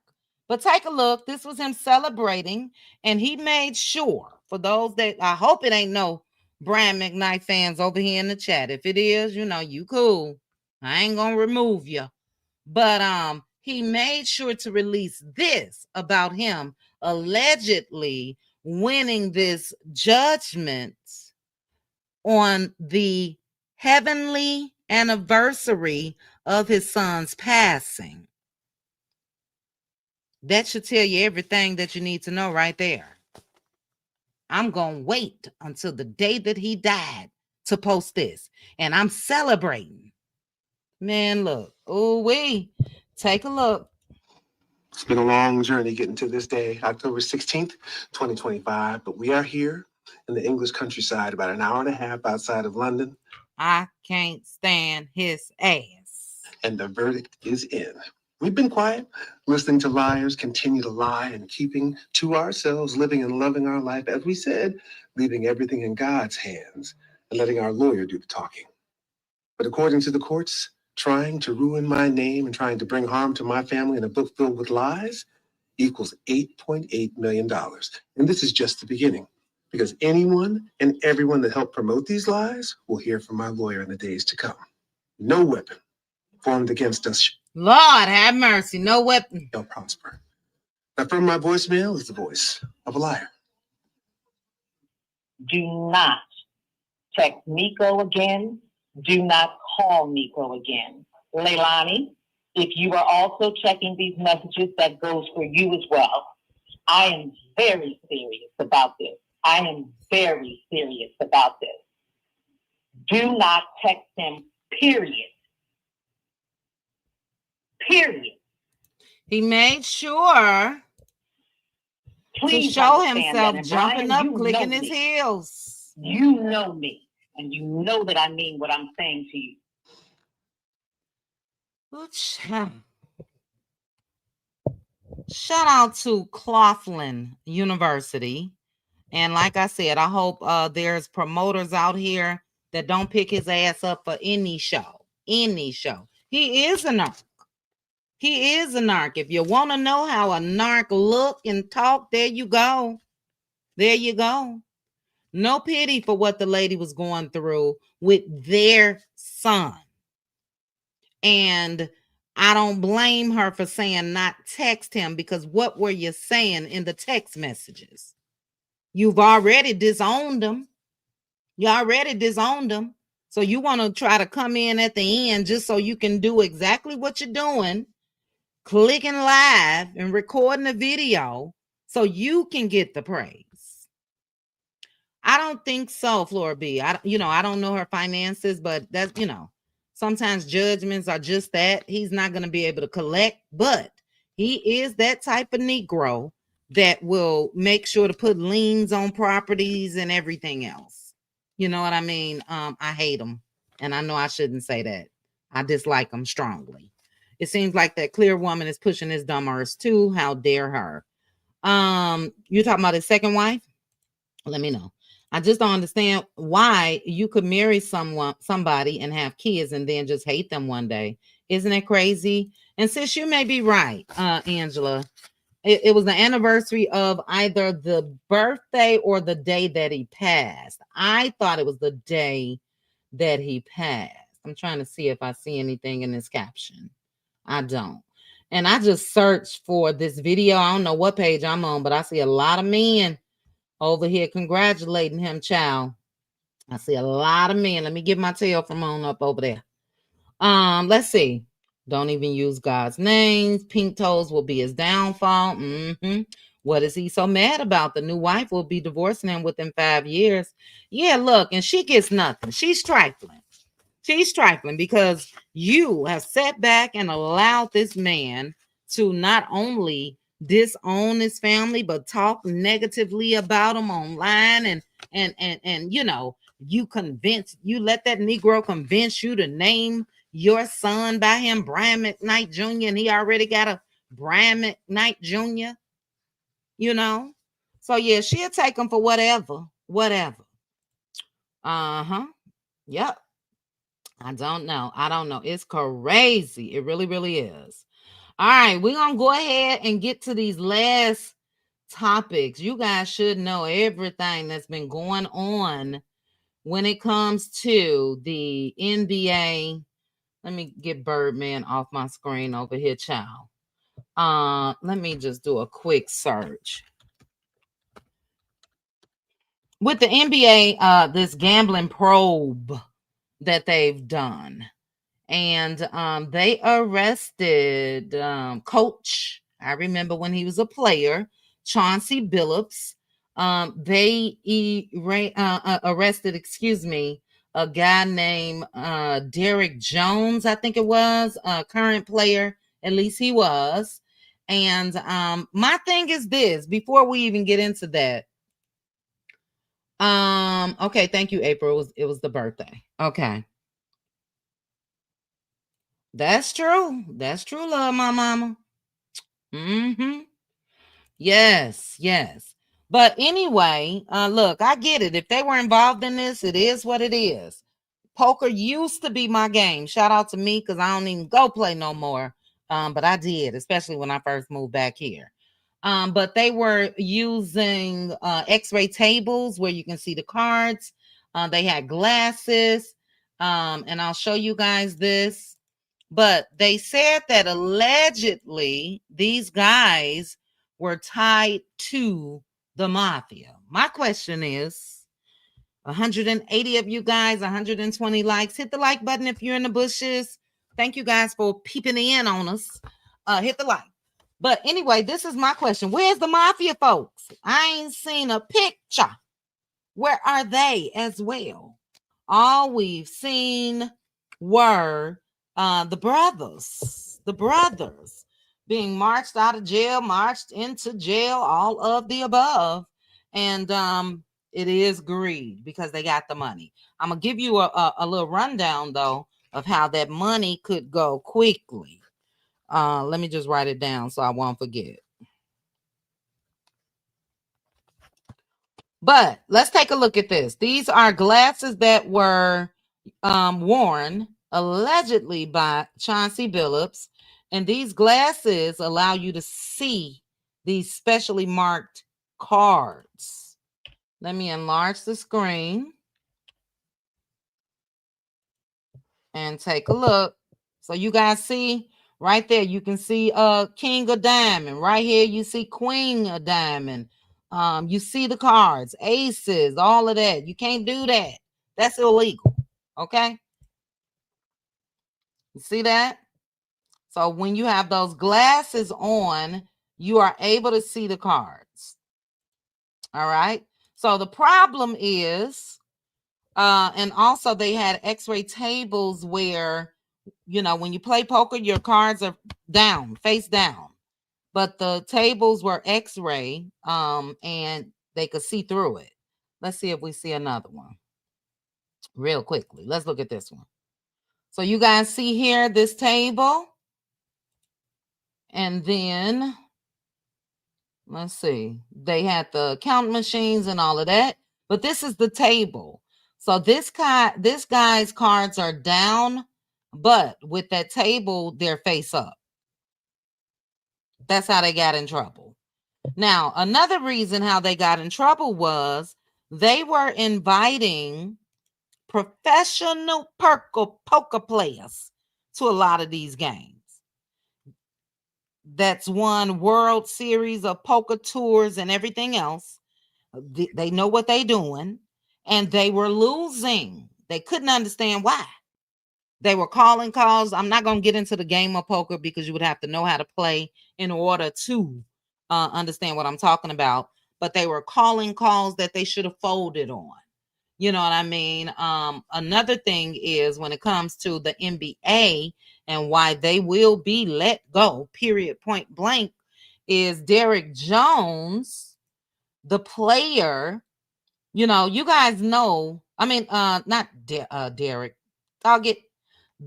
But take a look. This was him celebrating, and he made sure, for those that, I hope it ain't no Brian McKnight fans over here in the chat. If it is, you know, you cool. I ain't gonna remove you. But he made sure to release this about him allegedly winning this judgment on the heavenly anniversary of his son's passing. That should tell you everything that you need to know right there. I'm going to wait until the day that he died to post this. And I'm celebrating. Man, look. Ooh-wee. Take a look. It's been a long journey getting to this day, October 16th, 2025. But we are here in the English countryside, about an hour and a half outside of London. I can't stand his ass. And the verdict is in. We've been quiet, listening to liars continue to lie and keeping to ourselves, living and loving our life, as we said, leaving everything in God's hands and letting our lawyer do the talking. But according to the courts, trying to ruin my name and trying to bring harm to my family in a book filled with lies equals $8.8 million. And this is just the beginning, because anyone and everyone that helped promote these lies will hear from my lawyer in the days to come. No weapon formed against us, Lord have mercy, no weapon shall prosper. Now, from my voicemail is the voice of a liar. Do not text Nico again. Do not call Nico again. Leilani, if you are also checking these messages, that goes for you as well. I am very serious about this. I am very serious about this. Do not text him, period. Period. He made sure Please to show understand himself that. And jumping Brian, up, you clicking know his me. heels. You know me, and you know that I mean what I'm saying to you. Shout out to Claflin University. And like I said, I hope there's promoters out here that don't pick his ass up for any show. Any show. He is a narc. He is a narc. If you want to know how a narc look and talk, there you go. There you go. No pity for what the lady was going through with their son. And I don't blame her for saying not text him, because what were you saying in the text messages? You've already disowned him. You already disowned him. So you want to try to come in at the end just so you can do exactly what you're doing, clicking live and recording a video so you can get the praise. I don't think so, Flora B. I don't know her finances, but that's, sometimes judgments are just that. He's not going to be able to collect, but he is that type of Negro that will make sure to put liens on properties and everything else. You know what I mean? I hate him, and I know I shouldn't say that. I dislike him strongly. It seems like that clear woman is pushing his dumb arse too. How dare her? You talking about his second wife? Let me know. I just don't understand why you could marry somebody and have kids and then just hate them one day. Isn't it crazy? And sis, you may be right, Angela. It was the anniversary of either the birthday or the day that he passed. I thought it was the day that he passed. I'm trying to see if I see anything in this caption. I don't. And I just searched for this video. I don't know what page I'm on, but I see a lot of men over here congratulating him, child. I see a lot of men. Let me get my tail from on up over there. Let's see. Don't even use God's names. Pink toes will be his downfall. What is he so mad about? The new wife will be divorcing him within 5 years. Yeah, look, and she gets nothing. She's trifling. She's trifling because you have sat back and allowed this man to not only disown his family, but talk negatively about him online, and you let that Negro convince you to name your son by him, Brian McKnight Jr., and he already got a Brian McKnight Jr., So yeah, she'll take him for whatever. Yep. I don't know. It's crazy. It really, really is. All right, we're gonna go ahead and get to these last topics. You guys should know everything that's been going on when it comes to the NBA. Let me get Birdman off my screen over here, child. Let me just do a quick search. With the NBA, this gambling probe that they've done. And they arrested Coach. I remember when he was a player, Chauncey Billups. They arrested, a guy named Derek Jones, I think it was, a current player, at least he was. And my thing is this, before we even get into that. Okay, thank you, April. It was the birthday. Okay. That's true. That's true, love, my mama. Mm-hmm. Yes, yes. But anyway, look, I get it. If they were involved in this, it is what it is. Poker used to be my game. Shout out to me because I don't even go play no more. But I did, especially when I first moved back here. But they were using x-ray tables where you can see the cards. They had glasses. And I'll show you guys this. But they said that allegedly these guys were tied to the mafia. My question is, 180 of you guys, 120 likes. Hit the like button if you're in the bushes. Thank you guys for peeping in on us. Hit the like. But anyway, this is my question. Where's the mafia folks? I ain't seen a picture. Where are they as well? All we've seen were the brothers being marched out of jail, marched into jail, all of the above. And it is greed because they got the money. I'm going to give you a little rundown, though, of how that money could go quickly. Let me just write it down so I won't forget. But let's take a look at this. These are glasses that were worn allegedly by Chauncey Billups. And these glasses allow you to see these specially marked cards. Let me enlarge the screen and take a look. So you guys see right there, you can see King of Diamond. Right here, you see Queen of Diamond. You see the cards, aces, all of that. You can't do that. That's illegal. Okay. You see that? So when you have those glasses on, you are able to see the cards. All right. So the problem is, and also they had x-ray tables where, you know, when you play poker, your cards are down, face down. But the tables were x-ray, and they could see through it. Let's see if we see another one real quickly. Let's look at this one. So you guys see here this table. And then, let's see, they had the count machines and all of that. But this is the table. So this guy's cards are down, but with that table, they're face up. That's how they got in trouble. Now, another reason how they got in trouble was they were inviting professional poker players to a lot of these games. That's won World Series of Poker Tours and everything else. They know what they're doing, and they were losing. They couldn't understand why. They were calling calls. I'm not going to get into the game of poker because you would have to know how to play in order to understand what I'm talking about. But they were calling calls that they should have folded on. You know what I mean? Another thing is when it comes to the NBA and why they will be let go, period, point blank, is Derek Jones, the player. You know, you guys know, I mean, not Derek. I'll get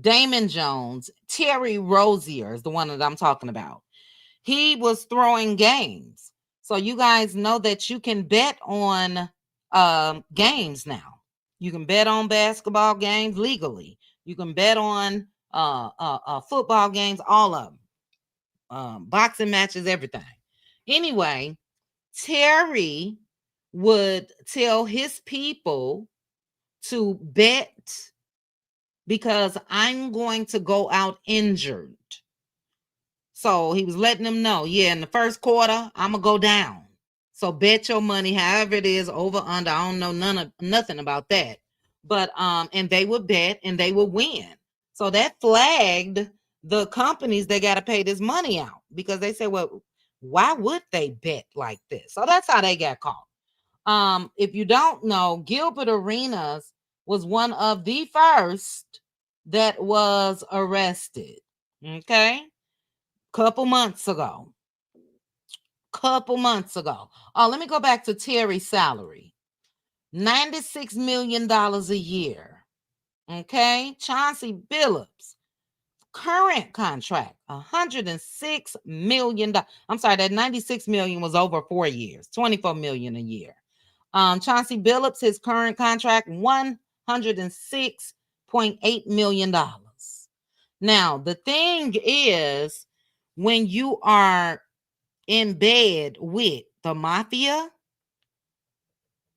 Damon Jones. Terry Rozier is the one that I'm talking about. He was throwing games. So you guys know that you can bet on games now. You can bet on basketball games legally. You can bet on football games, all of them. Boxing matches, everything. Anyway, Terry would tell his people to bet because I'm going to go out injured. So he was letting them know, yeah, in the first quarter, I'm going to go down. So bet your money, however it is, over, under. I don't know nothing about that. But and they would bet and they would win. So that flagged the companies that got to pay this money out because they said, well, why would they bet like this? So that's how they got caught. If you don't know, Gilbert Arenas was one of the first that was arrested. Okay. Couple months ago. Oh, let me go back to Terry's salary. $96 million a year. Okay. Chauncey Billups, current contract, $106 million. I'm sorry, that 96 million was over 4 years, 24 million a year. Chauncey Billups, his current contract, $106.8 million. Now, the thing is, when you are in bed with the mafia,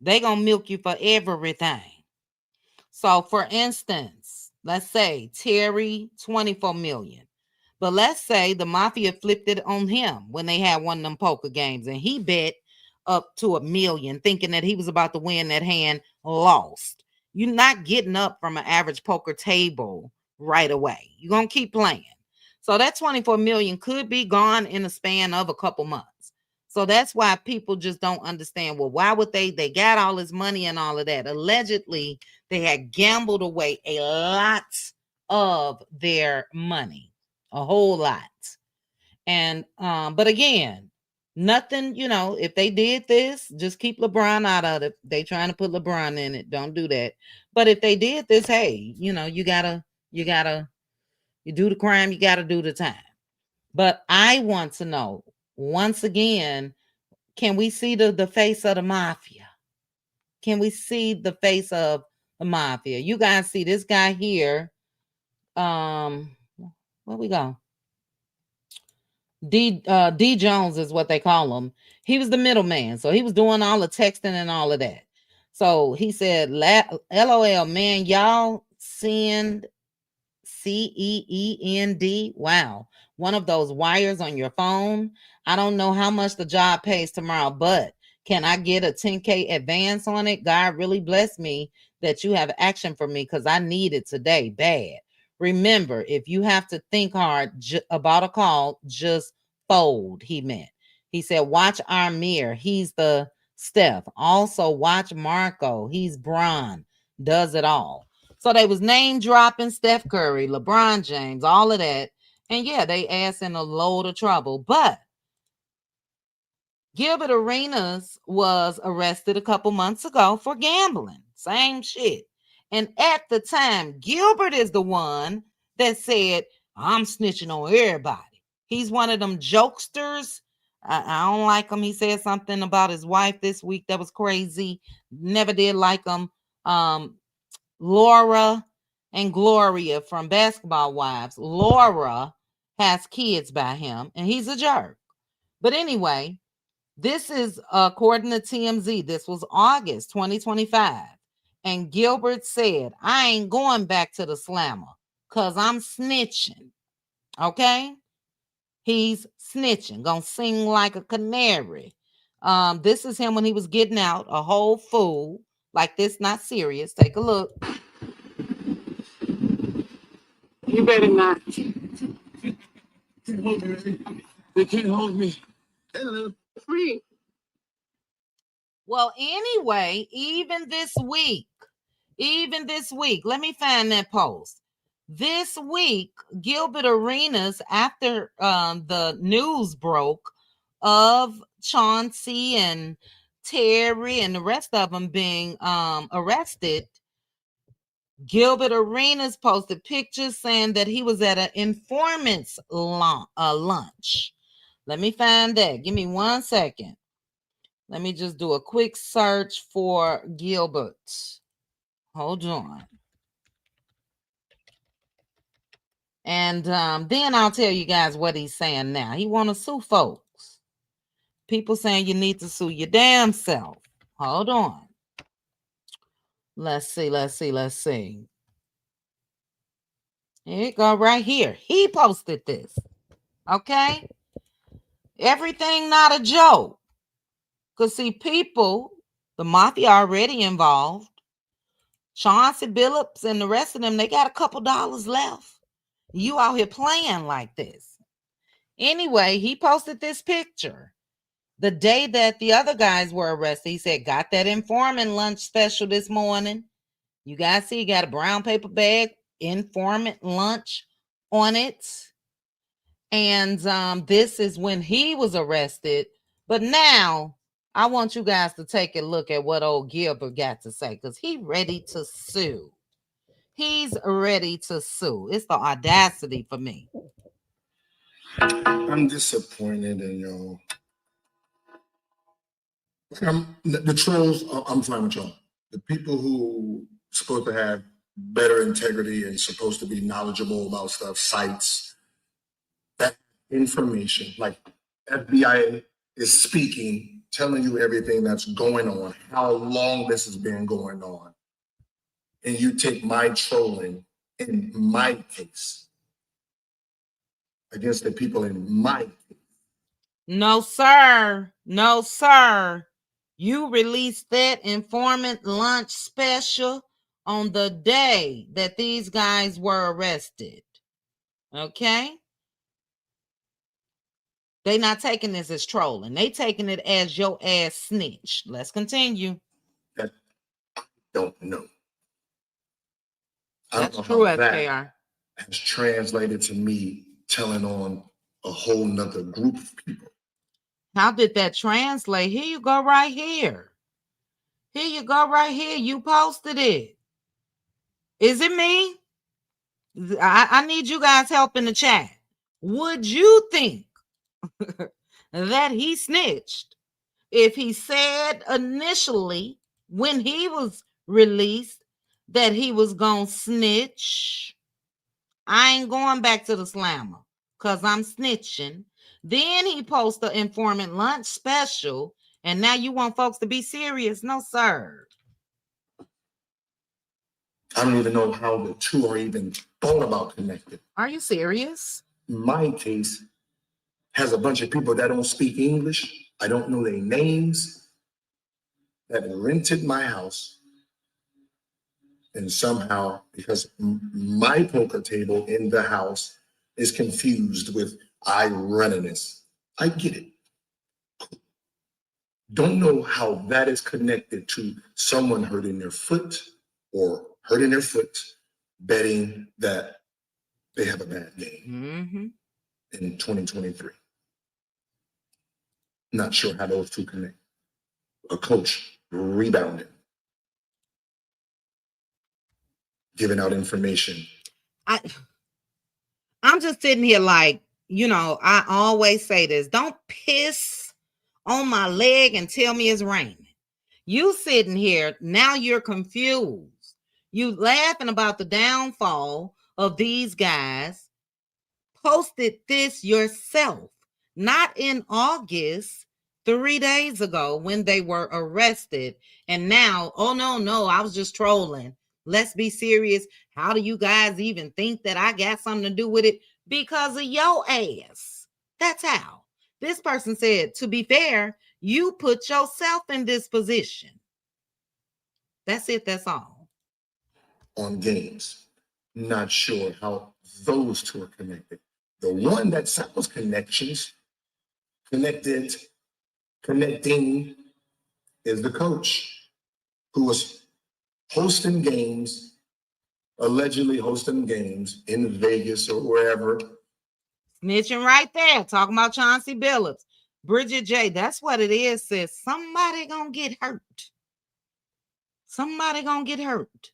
they gonna milk you for everything. So, for instance, let's say Terry, 24 million. But let's say the mafia flipped it on him when they had one of them poker games and he bet up to $1 million thinking that he was about to win that hand, lost. You're not getting up from an average poker table right away. You're going to keep playing. So that 24 million could be gone in a span of a couple months. So that's why people just don't understand. Well, why would they got all this money and all of that? Allegedly, they had gambled away a lot of their money, a whole lot. And, but again, nothing, if they did this, just keep LeBron out of it. They trying to put LeBron in it. Don't do that. But if they did this, hey, you do the crime, you got to do the time. But I want to know, once again, can we see the face of the mafia? Can we see the face of the mafia? You guys see this guy here. Where we go? D Jones is what they call him. He was the middleman. So he was doing all the texting and all of that. So he said, LOL, man, y'all send CEEND. Wow. One of those wires on your phone. I don't know how much the job pays tomorrow, but can I get a 10K advance on it? God really bless me that you have action for me because I need it today bad. Remember, if you have to think hard about a call, just fold, he meant. He said, watch Amir. He's the Steph. Also, watch Marco. He's Bron. Does it all. So they was name dropping Steph Curry, LeBron James, all of that. And yeah, they ass in a load of trouble. But Gilbert Arenas was arrested a couple months ago for gambling. Same shit. And at the time, Gilbert is the one that said, I'm snitching on everybody. He's one of them jokesters. I don't like him. He said something about his wife this week that was crazy. Never did like him. Laura and Gloria from Basketball Wives. Laura has kids by him, and he's a jerk. But anyway, this is according to TMZ. This was August 2025. And Gilbert said, I ain't going back to the slammer because I'm snitching. Okay? He's snitching. Gonna sing like a canary. This is him when he was getting out, a whole fool. Like this, not serious. Take a look. You better not. They can't hold me. Free. Well, anyway, even this week, let me find that post. This week, Gilbert Arenas, after the news broke of Chauncey and Terry and the rest of them being arrested, Gilbert Arenas posted pictures saying that he was at an informant's lunch. Let me find that. Give me 1 second. Let me just do a quick search for Gilbert. Hold on. And then I'll tell you guys what he's saying now. He want to sue folks. People saying you need to sue your damn self. Hold on. Let's see. Here you go right here. He posted this. Okay? Everything not a joke. Because see, people, the mafia already involved. Chauncey Billups and the rest of them, they got a couple dollars left. You out here playing like this. Anyway, he posted this picture the day that the other guys were arrested. He said, got that informant lunch special this morning. You guys see, he got a brown paper bag, informant lunch on it. And this is when he was arrested. But now I want you guys to take a look at what old Gilbert got to say, because he's ready to sue. He's ready to sue. It's the audacity for me. I'm disappointed in y'all. The trolls, I'm fine with y'all. The people who supposed to have better integrity and supposed to be knowledgeable about stuff, sites, that information, like FBI is speaking, telling you everything that's going on, how long this has been going on. And you take my trolling in my case against the people in my case. No, sir. No, sir. You released that informant lunch special on the day that these guys were arrested. Okay? They not taking this as trolling. They taking it as your ass snitch. Let's continue. That I don't know. That's true, SKR. Has translated to me telling on a whole nother group of people. How did that translate? Here you go right here. Here you go right here. You posted it. Is it me? I need you guys help in the chat. Would you think that he snitched if he said initially when he was released that he was gonna snitch? I ain't going back to the slammer because I'm snitching. Then he posted the informant lunch special, and now you want folks to be serious? No, sir. I don't even know how the two are even thought about connected. Are you serious? My case has a bunch of people that don't speak English. I don't know their names, that rented my house. And somehow, because my poker table in the house is confused with ARENAS. I get it. Don't know how that is connected to someone hurting their foot or hurting their foot, betting that they have a bad game in 2023. Not sure how those two connect. A coach rebounding, giving out information. I'm just sitting here like, you know, I always say this. Don't piss on my leg and tell me it's raining. You sitting here, now you're confused. You laughing about the downfall of these guys. Posted this yourself, not in August, 3 days ago when they were arrested. And now, oh no, I was just trolling. Let's be serious. How do you guys even think that I got something to do with it? Because of your ass. That's how. This person said, to be fair, you put yourself in this position. That's it. That's all. On games. Not sure how those two are connected. The one that sounds connecting is the coach who was hosting games, allegedly hosting games in Vegas or wherever. Snitching right there, talking about Chauncey Billups. Bridget J, that's what it is, sis. Somebody gonna get hurt. Somebody gonna get hurt.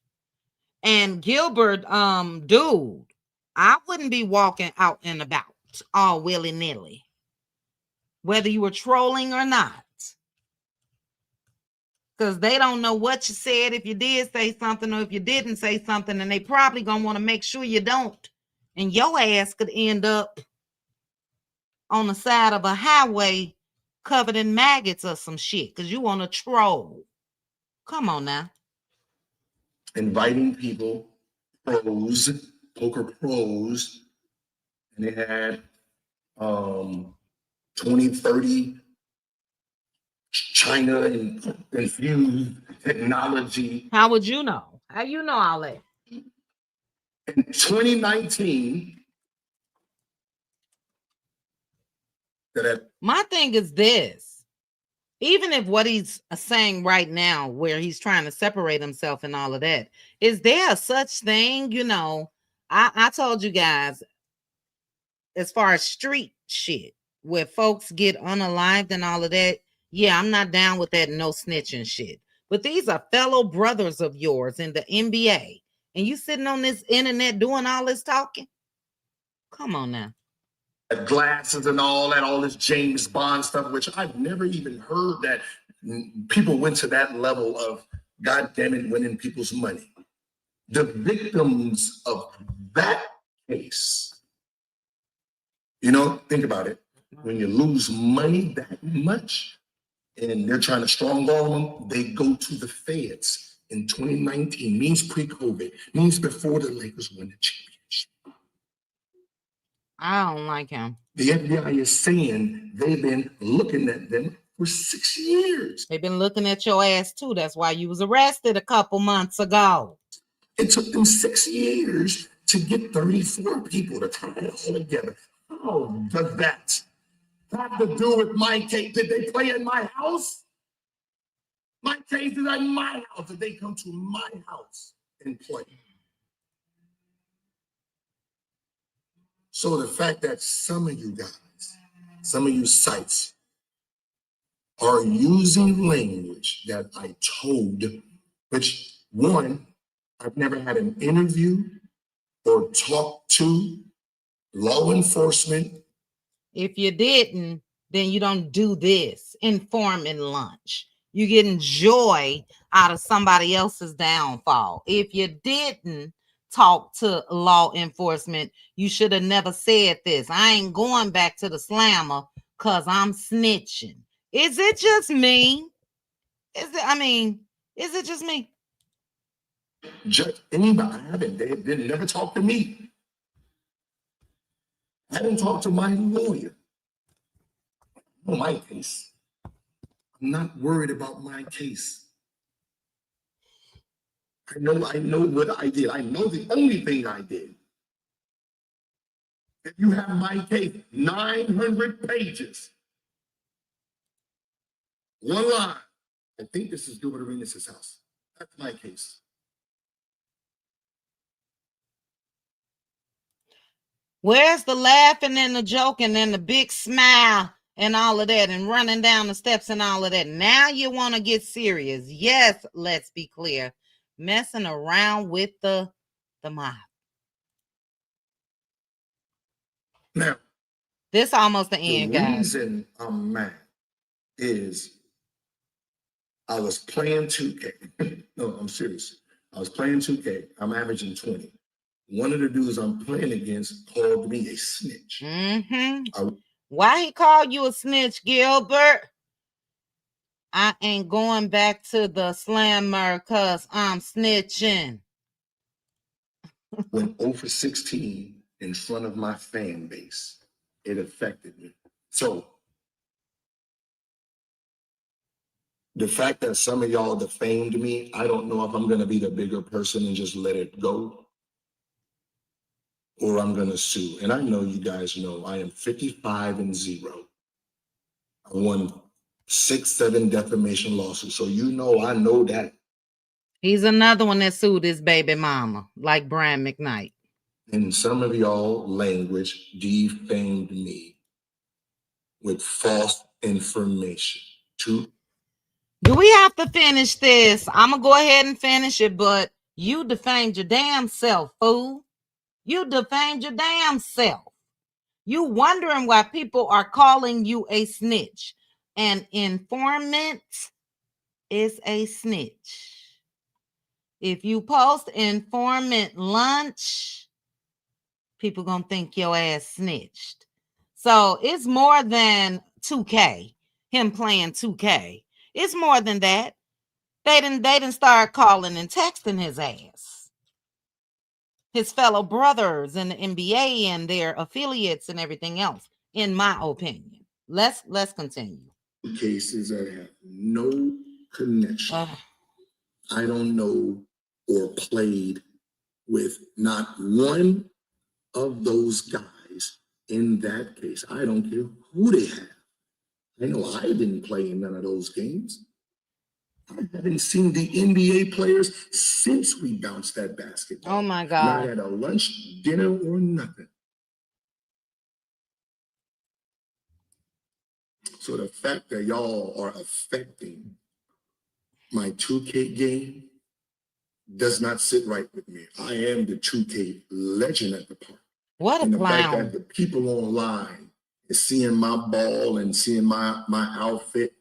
And Gilbert, dude, I wouldn't be walking out and about all willy-nilly, whether you were trolling or not. Because they don't know what you said, if you did say something or if you didn't say something, and they probably gonna want to make sure you don't. And your ass could end up on the side of a highway covered in maggots or some shit because you want to troll. Come on now. Inviting people, pros, poker pros, and they had 20, 30 China infused technology. How would you know? You know all that. In 2019, my thing is this. Even if what he's saying right now, where he's trying to separate himself and all of that, is there a such thing? You know, I told you guys, as far as street shit, where folks get unalived and all of that, yeah, I'm not down with that no snitching shit. But these are fellow brothers of yours in the NBA, and you sitting on this internet doing all this talking? Come on now. Glasses and all this James Bond stuff, which I've never even heard that people went to that level of, God damn it, winning people's money. The victims of that case, you know, think about it. When you lose money that much and they're trying to strong-arm them, they go to the feds in 2019, means pre-COVID, means before the Lakers won the championship. I don't like him. The FBI is saying they've been looking at them for 6 years. They've been looking at your ass too. That's why you was arrested a couple months ago. It took them 6 years to get 34 people to tie it all together. How does that have to do with my case? Did they play in my house? My case is at my house. Did they come to my house and play? So the fact that some of you guys, some of you sites are using language that I told, which one, I've never had an interview or talked to law enforcement. If you didn't, then you don't do this informing lunch. You're getting joy out of somebody else's downfall. If you didn't talk to law enforcement, you should have never said this. I ain't going back to the slammer because I'm snitching. Is it just me? Is it just me? Just anybody, I haven't. They never talked to me. I didn't talk to my lawyer. On my case. I'm not worried about my case. I know what I did. I know the only thing I did. If you have my case, 900 pages. One line. I think this is Gilbert Arenas' house. That's my case. Where's the laughing and the joking and the big smile and all of that and running down the steps and all of that? Now you want to get serious. Yes, let's be clear. Messing around with the mob. Now, this almost the end, guys. The reason I'm mad is I was playing 2K. No, I'm serious. I was playing 2K. I'm averaging 20. One of the dudes I'm playing against called me a snitch. Why he called you a snitch, Gilbert? I ain't going back to the slammer because I'm snitching. Went 0 for 16 in front of my fan base. It affected me. So the fact that some of y'all defamed me, I don't know if I'm going to be the bigger person and just let it go, or I'm going to sue. And I know you guys know I am 55-0. I won 6-7 defamation lawsuits. So you know, I know that. He's another one that sued his baby mama, like Brian McKnight. And some of y'all language defamed me with false information. Do we have to finish this? I'm going to go ahead and finish it, but you defamed your damn self, fool. You defamed your damn self. You wondering why people are calling you a snitch. An informant is a snitch. If you post informant lunch, people gonna think your ass snitched. So it's more than 2K, him playing 2K. It's more than that. They didn't start calling and texting his ass. His fellow brothers in the NBA and their affiliates and everything else, in my opinion. Let's continue. Cases that have no connection. I don't know or played with not one of those guys in that case. I don't care who they have. I know I didn't play in none of those games. I haven't seen the NBA players since we bounced that basketball. Oh my Not God. at a lunch, dinner, or nothing. So the fact that y'all are affecting my 2K game does not sit right with me. I am the 2K legend at the park. What a And the fact clown. that the people online is seeing my ball and seeing my outfit,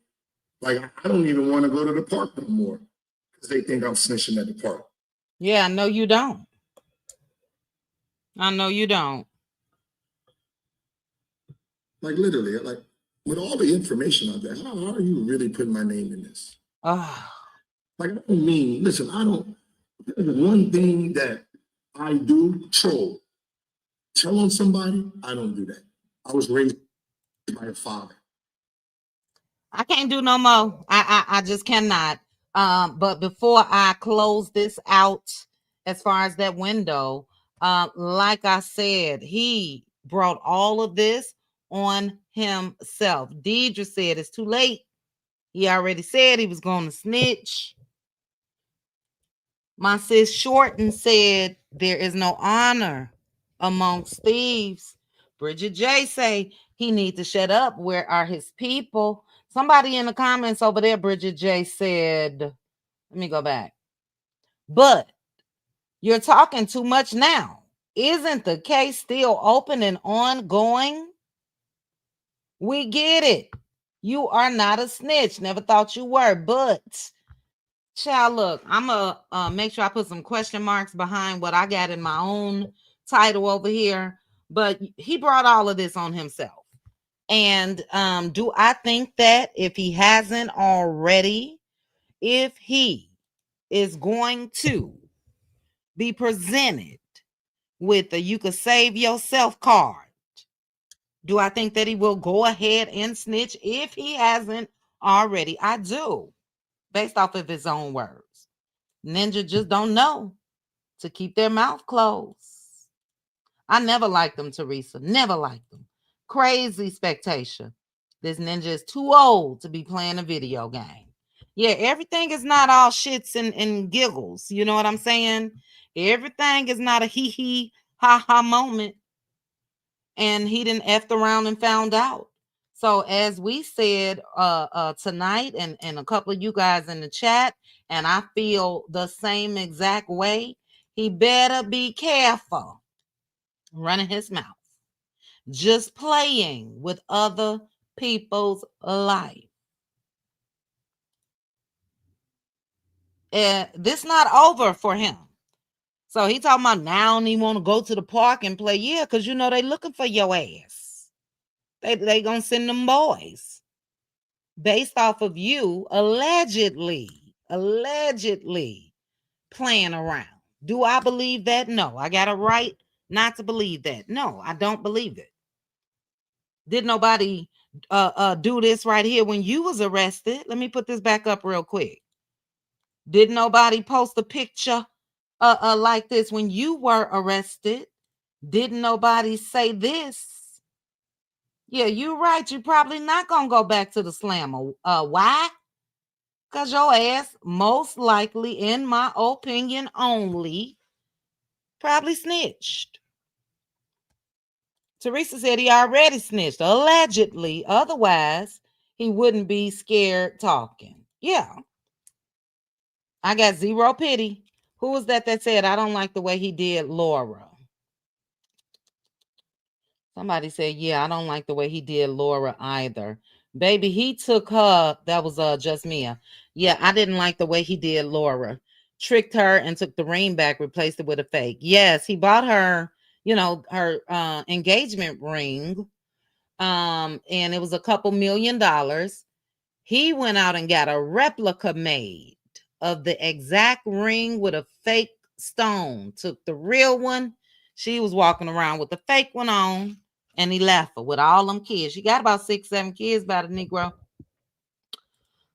like I don't even want to go to the park no more because they think I'm snitching at the park. Yeah, I know you don't. I know you don't. Like literally, like with all the information out there, how are you really putting my name in this? Oh, Like I don't mean, listen, I don't. There's one thing that I do, troll. Tell on somebody, I don't do that. I was raised by a father. I can't do no more. I just cannot. But before I close this out, as far as that window, like I said, he brought all of this on himself. Deidre said it's too late. He already said he was going to snitch. My sis Shorten said there is no honor amongst thieves. Bridget J say he need to shut up. Where are his people? Somebody in the comments over there, Bridget J said, let me go back. But you're talking too much now. Isn't the case still open and ongoing? We get it. You are not a snitch. Never thought you were, but child, look, I'm gonna make sure I put some question marks behind what I got in my own title over here. But he brought all of this on himself. And do I think that if he hasn't already, if he is going to be presented with a you could save yourself card, do I think that he will go ahead and snitch if he hasn't already? I do, based off of his own words. Ninja just don't know to keep their mouth closed. I never liked them, Teresa. Never liked them. Crazy expectation. This ninja is too old to be playing a video game. Yeah, everything is not all shits and giggles. You know what I'm saying? Everything is not a hee hee ha ha moment. And he didn't effed around and found out. So as we said tonight, and a couple of you guys in the chat, and I feel the same exact way, he better be careful running his mouth, just playing with other people's life. This not over for him. So he talking about now I don't even want to go to the park and play. Yeah, because you know they looking for your ass. They gonna send them boys based off of you allegedly playing around. Do I believe that? No. I got a right not to believe that. No, I don't believe it. Did nobody do this right here when you was arrested? Let me put this back up real quick. Did nobody post a picture like this when you were arrested? Didn't nobody say this? Yeah, you're right. You're probably not gonna go back to the slammer. Why? Because your ass, most likely, in my opinion only, probably snitched. Teresa said he already snitched, allegedly. Otherwise, he wouldn't be scared talking. Yeah. I got zero pity. Who was that said, I don't like the way he did Laura? Somebody said, yeah, I don't like the way he did Laura either. Baby, he took her. That was just Mia. Yeah, I didn't like the way he did Laura. Tricked her and took the ring back, replaced it with a fake. Yes, he bought her, her engagement ring. And it was a couple $1 million. He went out and got a replica made of the exact ring with a fake stone. Took the real one. She was walking around with the fake one on. And he left her with all them kids. She got about 6, 7 kids by the Negro.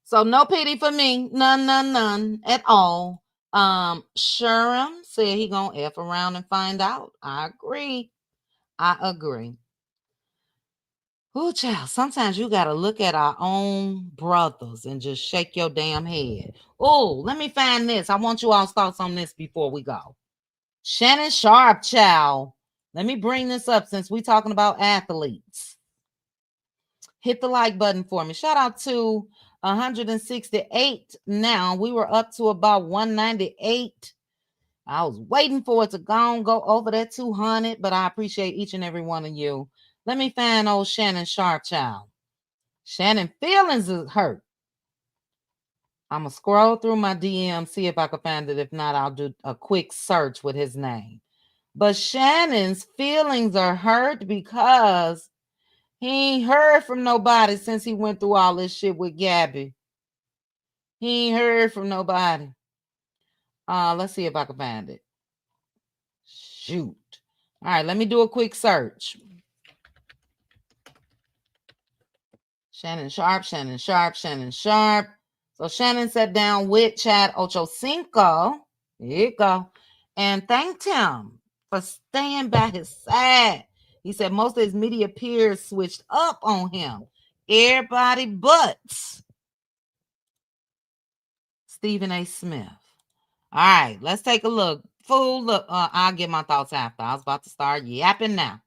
So no pity for me. None at all. Sherm said he gonna F around and find out. I agree. Ooh, child, sometimes you gotta look at our own brothers and just shake your damn head. Oh, let me find this. I want you all's thoughts on this before we go. Shannon Sharp, child. Let me bring this up since we're talking about athletes. Hit the like button for me. Shout out to 168 now. We were up to about 198. I was waiting for it to go over that 200, but I appreciate each and every one of you. Let me find old Shannon Sharp, child. Shannon feelings is hurt. I'm going to scroll through my DM, see if I can find it. If not, I'll do a quick search with his name. But Shannon's feelings are hurt because he ain't heard from nobody since he went through all this shit with Gabby. He ain't heard from nobody. Let's see if I can find it. Shoot. All right, let me do a quick search. Shannon Sharp. So Shannon sat down with Chad Ochocinco. Here you go. And thanked him for staying by his side. He said most of his media peers switched up on him. Everybody but Stephen A. Smith. All right, let's take a look. I'll get my thoughts after. I was about to start yapping now.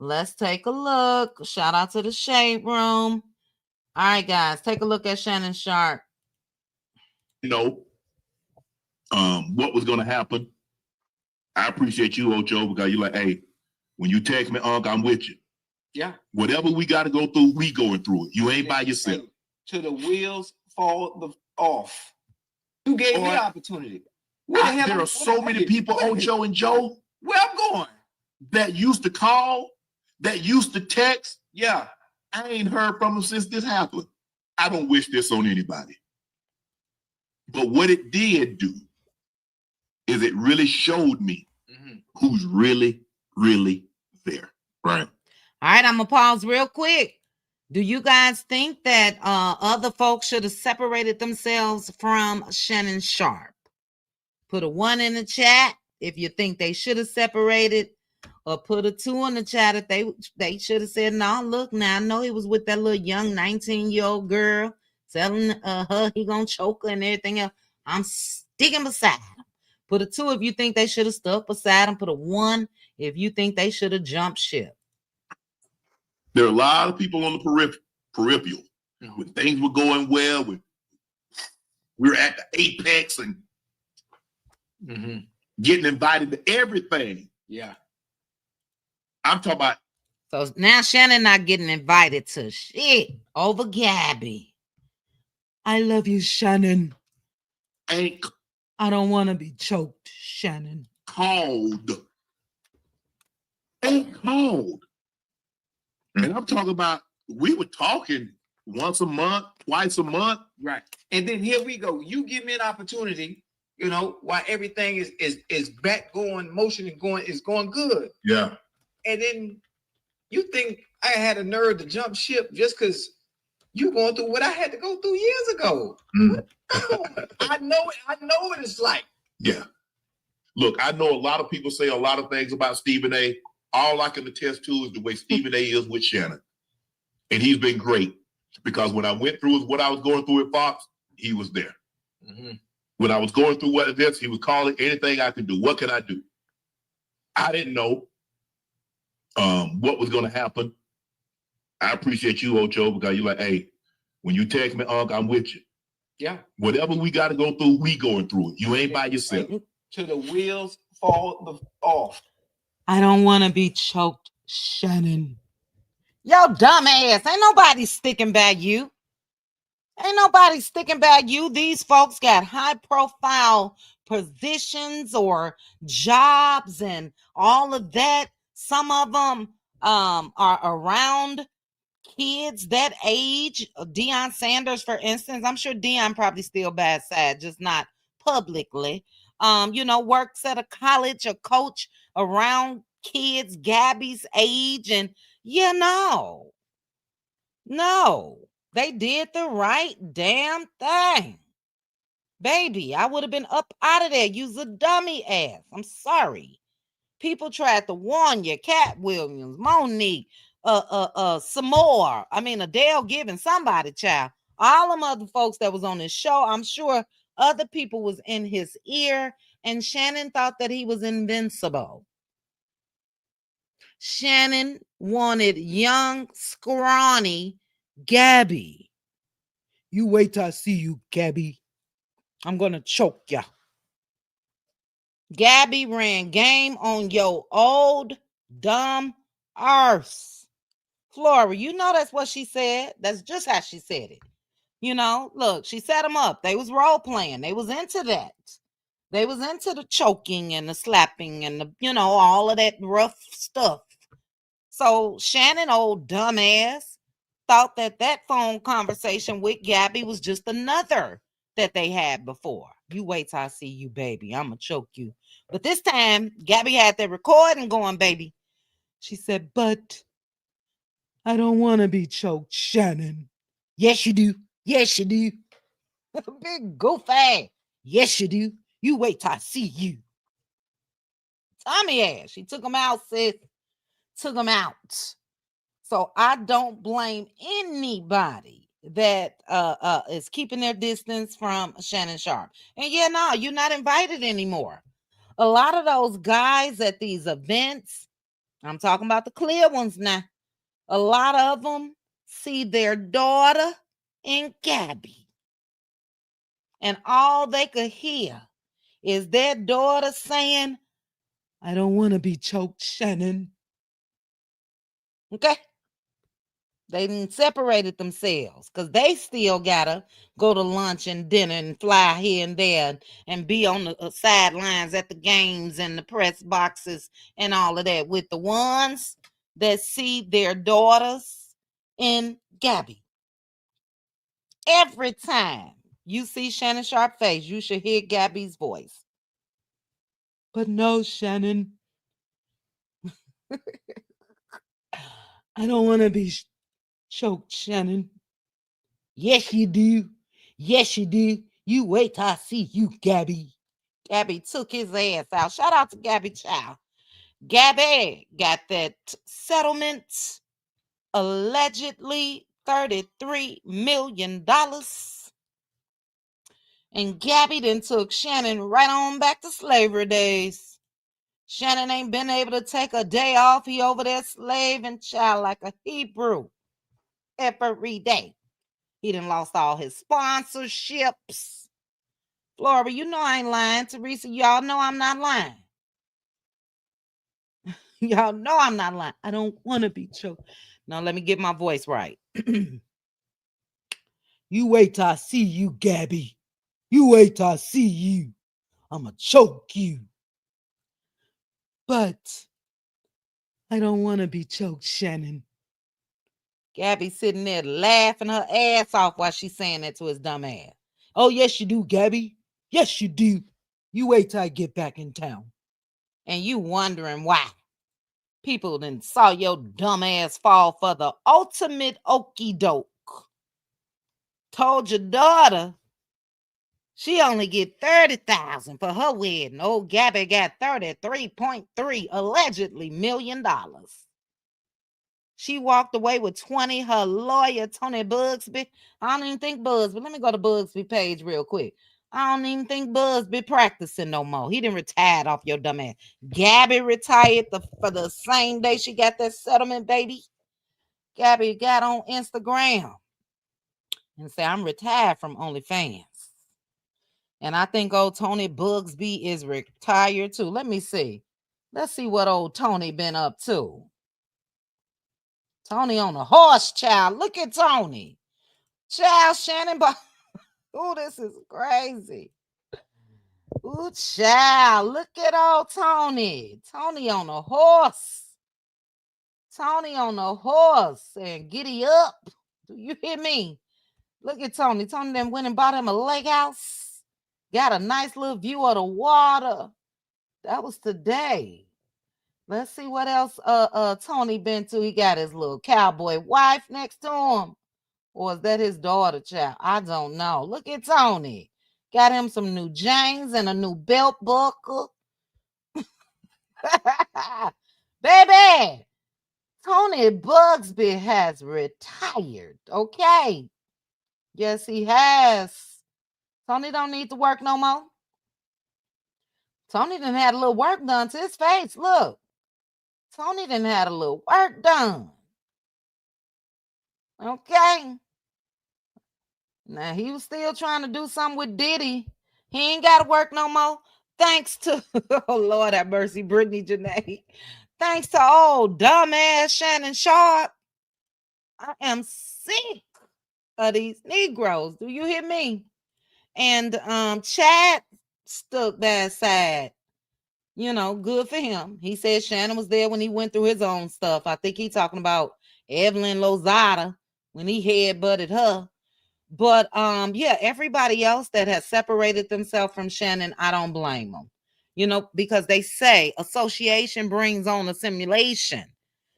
Let's take a look. Shout out to the Shade Room. All right, guys, take a look at Shannon Sharp. What was going to happen. I appreciate you, Ocho, because you're like, hey, when you text me, Unc, I'm with you. Yeah. Whatever we got to go through, we going through it. You ain't by yourself. Till the wheels fall off. You gave me opportunity. There are so many people, Ocho and Joe, where I'm going, that used to call, that used to text. Yeah. I ain't heard from them since this happened. I don't wish this on anybody. But what it did do is it really showed me who's really, really there. Right. All right, I'm going to pause real quick. Do you guys think that other folks should have separated themselves from Shannon Sharp? Put a 1 in the chat if you think they should have separated, or put a 2 in the chat if they should have said, no, look, now I know he was with that little young 19-year-old girl telling her he gonna choke her and everything else. I'm sticking beside him. Put a 2 if you think they should have stuck beside him. Put a 1 if you think they should have jumped ship. There are a lot of people on the peripheral. When things were going well, we were at the apex and getting invited to everything. Yeah. I'm talking about. So now Shannon not getting invited to shit over Gabby. I love you, Shannon. Ain't I don't want to be choked, Shannon. Ain't called. And I'm talking about, we were talking once a month, twice a month. Right. And then here we go. You give me an opportunity, while everything is back going, motion and going good. Yeah. And then you think I had a nerve to jump ship just because you going through what I had to go through years ago. I know what it's like. Yeah. Look, I know a lot of people say a lot of things about Stephen A. All I can attest to is the way Stephen A. is with Shannon. And he's been great, because when I went through what I was going through at Fox, he was there. When I was going through what events, he was calling anything I could do. What can I do? I didn't know what was going to happen. I appreciate you, Ocho, because you're like, hey, when you text me, Unc, I'm with you. Yeah. Whatever we got to go through, we going through it. You ain't by yourself. Till the wheels fall off. I don't want to be choked, Shannon. Yo, dumbass. Ain't nobody sticking by you. These folks got high-profile positions or jobs and all of that. Some of them are around kids that age. Deion Sanders, for instance. I'm sure Deion probably still bad side, just not publicly. Works at a college, a coach around kids Gabby's age, and no, they did the right damn thing. Baby, I would have been up out of there. You's a dummy ass. I'm sorry. People tried to warn you. Cat Williams, Monique, Samore. I mean, Adele Gibbons, somebody, child. All them other folks that was on this show, I'm sure other people was in his ear, and Shannon thought that he was invincible. Shannon wanted young, scrawny Gabby. You wait till I see you, Gabby. I'm going to choke ya. Gabby ran game on your old, dumb arse. Flora, you know that's what she said. That's just how she said it. You know, look, she set them up. They was role playing. They was into that. They was into the choking and the slapping and the, you know, all of that rough stuff. So Shannon, old dumbass, thought that that phone conversation with Gabby was just another that they had before. You wait till I see you, baby. I'm going to choke you. But this time, Gabby had the recording going, baby. She said, but I don't want to be choked, Shannon. Yes, you do. Yes, you do. Big goofy. Yes, you do. You wait till I see you. Tommy ass. She took him out, sis. Took him out. So I don't blame anybody that is keeping their distance from Shannon Sharpe. And yeah, no, you're not invited anymore. A lot of those guys at these events, I'm talking about the clear ones now, a lot of them see their daughter in Gabby. And all they could hear is their daughter saying, I don't want to be choked, Shannon. Okay? They didn't separated themselves because they still gotta go to lunch and dinner and fly here and there and be on the sidelines at the games and the press boxes and all of that with the ones that see their daughters in Gabby. Every time you see Shannon Sharpe face, you should hear Gabby's voice. But no, Shannon. I don't want to be choked, Shannon. Yes, you do. Yes, you do. You wait till I see you, Gabby. Gabby took his ass out. Shout out to Gabby Chow. Gabby got that settlement, allegedly $33 million. And Gabby then took Shannon right on back to slavery days. Shannon ain't been able to take a day off. He over there slaving child like a Hebrew every day. He done lost all his sponsorships. Flora, you know I ain't lying. Teresa, y'all know I'm not lying. Y'all know I'm not lying. I don't want to be choked. Now let me get my voice right. You wait till I see you, Gabby. You wait till I see you. I'ma choke you. But I don't want to be choked, Shannon. Gabby sitting there laughing her ass off while she's saying that to his dumb ass. Oh, yes, you do, Gabby. Yes, you do. You wait till I get back in town. And you wondering why. People then saw your dumb ass fall for the ultimate okey doke. Told your daughter she only get $30,000 for her wedding. Old Gabby got $33.3 allegedly million. She walked away with 20. Her lawyer, Tony Bugsby. I don't even think Bugsby. Let me go to Bugsby page real quick. I don't even think Bugsby practicing no more. He didn't retire off your dumb ass. Gabby retired for the same day she got that settlement, baby. Gabby got on Instagram and said, I'm retired from OnlyFans. And I think old Tony Bugsby is retired too. Let me see. Let's see what old Tony been up to. Tony on a horse, child. Look at Tony. Child, Shannon. Oh, this is crazy. Ooh, child. Look at old Tony. Tony on a horse. Tony on a horse. And giddy up. Do you hear me? Look at Tony. Tony then went and bought him a lake house. Got a nice little view of the water. That was today. Let's see what else Tony been to. He got his little cowboy wife next to him. Or is that his daughter, child? I don't know. Look at Tony. Got him some new James and a new belt buckle. Baby, Tony Bugsby has retired. Okay. Yes, he has. Tony don't need to work no more. Tony done had a little work done to his face. Look. Tony done had a little work done. Okay. Now, he was still trying to do something with Diddy. He ain't got to work no more. Thanks to, oh, Lord have mercy, Brittany Janae. Thanks to old dumbass Shannon Sharp. I am sick of these Negroes. Do you hear me? And Chad stuck that side. You know, good for him. He said Shannon was there when he went through his own stuff. I think he's talking about Evelyn Lozada when he head-butted her. But yeah, everybody else that has separated themselves from Shannon, I don't blame them. You know, because they say association brings on a simulation.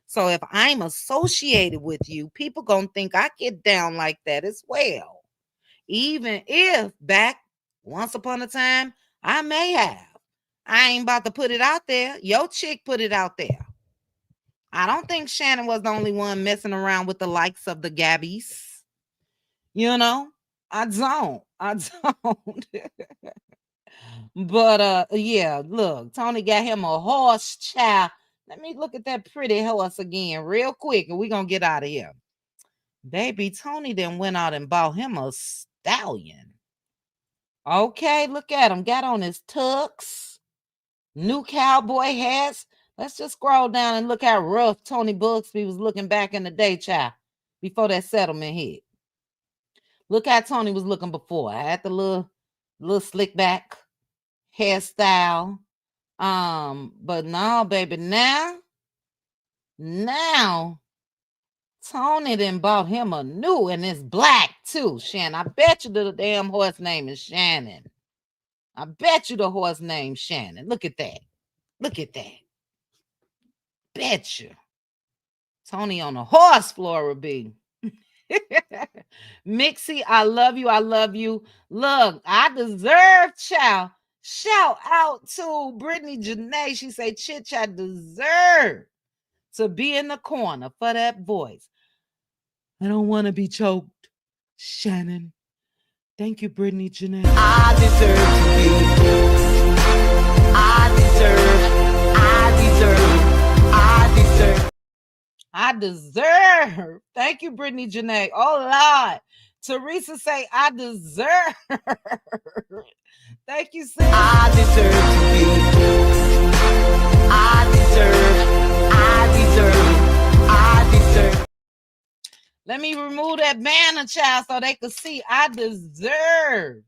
So if I'm associated with you, people gonna think I get down like that as well. Even if back once upon a time, I may have. I ain't about to put it out there. Your chick put it out there. I don't think Shannon was the only one messing around with the likes of the Gabbies. You know, I don't. But yeah, look, Tony got him a horse, child. Let me look at that pretty horse again real quick, and we're gonna get out of here. Baby, Tony then went out and bought him a stallion. Okay, look at him. Got on his tux, new cowboy hats. Let's just scroll down and look how rough Tony Bugsby was looking back in the day, child, before that settlement hit. Look how Tony was looking before. I had the little slick back hairstyle. But no, baby, now Tony then bought him a new, and it's black too, Shannon. I bet you the damn horse name is Shannon. I bet you the horse name Shannon. Look at that. Look at that. Bet you. Tony on a horse, Flora B. Mixie, I love you. I love you. Look, I deserve child. Shout out to Brittany Janae. She say, Chit, I deserve to be in the corner for that voice. I don't want to be choked. Shannon. Thank you, Brittany Janae. I deserve to be. I deserve. I deserve. Thank you, Brittany Janae. Oh, Lord. Teresa say, I deserve. Thank you, sis. I deserve to be. I deserve. Let me remove that banner, child, so they could see I deserve.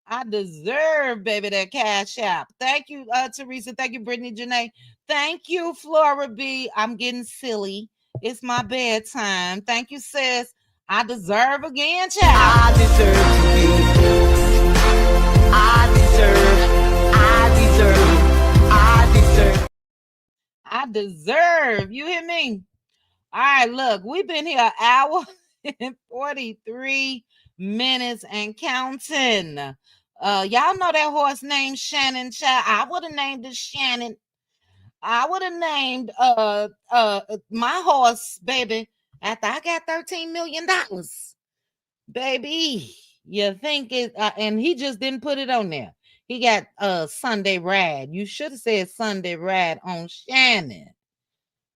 I deserve, baby, that cash app. Thank you, Teresa. Thank you, Brittany Janae. Thank you, Flora B. I'm getting silly. It's my bedtime. Thank you, sis. I deserve again, child. I deserve to be. I deserve. You hear me? All right, look, we've been here an hour and 43 minutes and counting. Y'all know that horse named Shannon, child. I would have named it Shannon. I would have named my horse, baby, after I got $13 million. Baby, you think it and he just didn't put it on there. He got Sunday Rad. You should have said Sunday Rad on Shannon.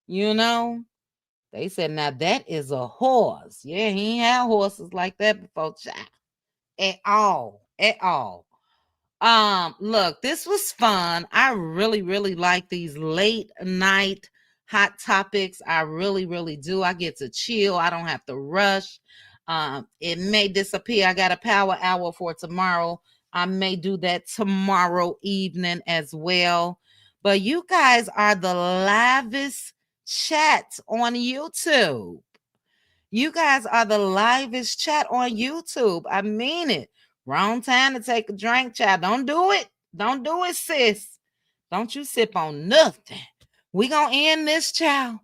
You know? They said, now that is a horse. Yeah, he ain't had horses like that before, child. At all. Look, this was fun. I really, really like these late night hot topics. I really, really do. I get to chill. I don't have to rush. It may disappear. I got a power hour for tomorrow. I may do that tomorrow evening as well. But you guys are the livest chats on YouTube. You guys are the livest chat on YouTube. I mean it. Wrong time to take a drink, child. Don't do it. Don't do it, sis. Don't you sip on nothing. We gonna end this, child,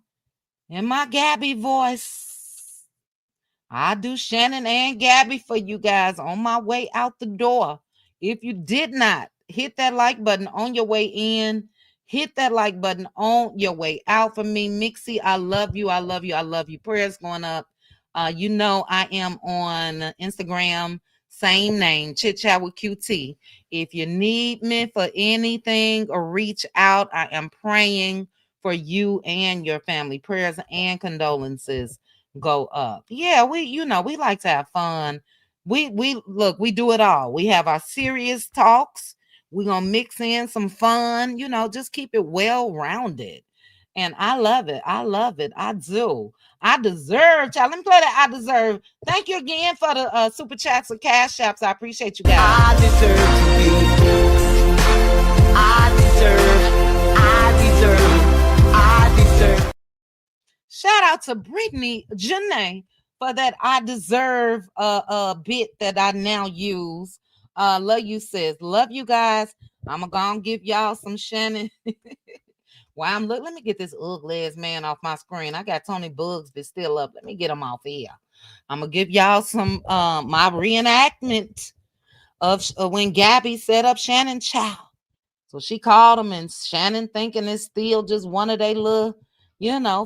in my Gabby voice. I do Shannon and Gabby for you guys on my way out the door. If you did not hit that like button on your way in, hit that like button on your way out for me. Mixie, I love you. I love you. I love you. Prayers going up. You know, I am on Instagram, same name, Chit Chat with QT. If you need me for anything or reach out, I am praying for you and your family. Prayers and condolences go up. Yeah, we like to have fun. We do it all. We have our serious talks. We're gonna mix in some fun, just keep it well-rounded. And I love it. I love it. I do. I deserve, child. Let me play that. I deserve. Thank you again for the super chats and cash apps. I appreciate you guys. I deserve to be. I deserve. Shout out to Brittany Janae for that I deserve bit that I now use. Love you, sis. Love you guys. I'm gonna give y'all some Shannon. While I'm let me get this ugly ass man off my screen. I got Tony Bugsby still up. Let me get him off here. I'm gonna give y'all some my reenactment of when Gabby set up Shannon Chow. So she called him, and Shannon thinking it's still just one of they little,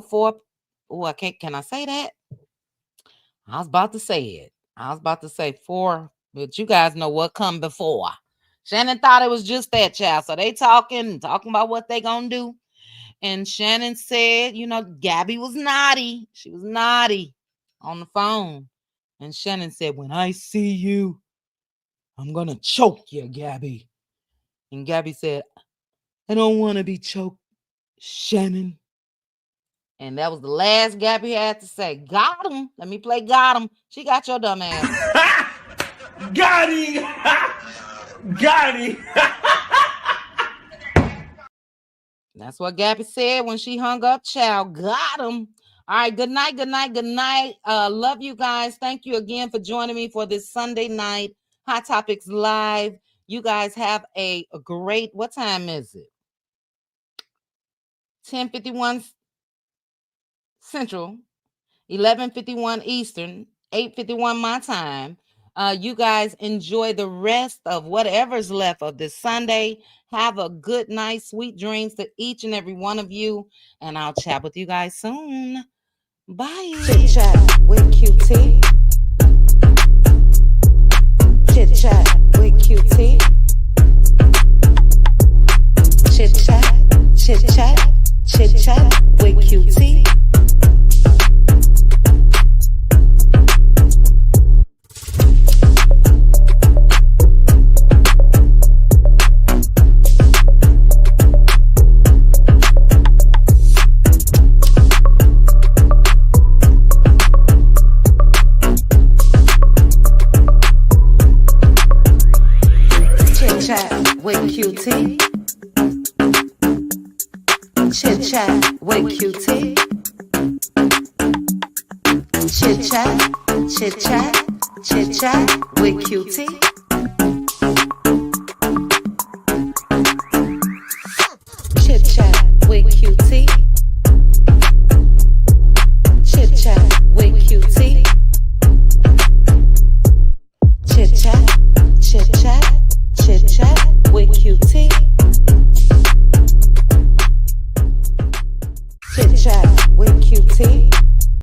for. Oh, can I say that? I was about to say it. I was about to say 4, but you guys know what come before. Shannon thought it was just that, child. So they talking about what they gonna do. And Shannon said, Gabby was naughty. She was naughty on the phone. And Shannon said, when I see you, I'm going to choke you, Gabby. And Gabby said, I don't want to be choked, Shannon. And that was the last Gabby had to say. Got him. Let me play got him. She got your dumb ass. Got him. Got him. That's what Gabby said when she hung up, child. Got him. All right, good night, good night, good night. Love you guys. Thank you again for joining me for this Sunday night Hot Topics Live. You guys have a great, what time is it? 10:51 Central, 11:51 Eastern, 8:51 my time. You guys enjoy the rest of whatever's left of this Sunday. Have a good night, sweet dreams to each and every one of you, and I'll chat with you guys soon. Bye. Chit Chat with QT. Chit Chat with QT. Chit Chat, Chit Chat, Chit Chat with QT. With QT. Chit Chat with QT. Chit Chat, Chit Chat, Chit Chat with QT.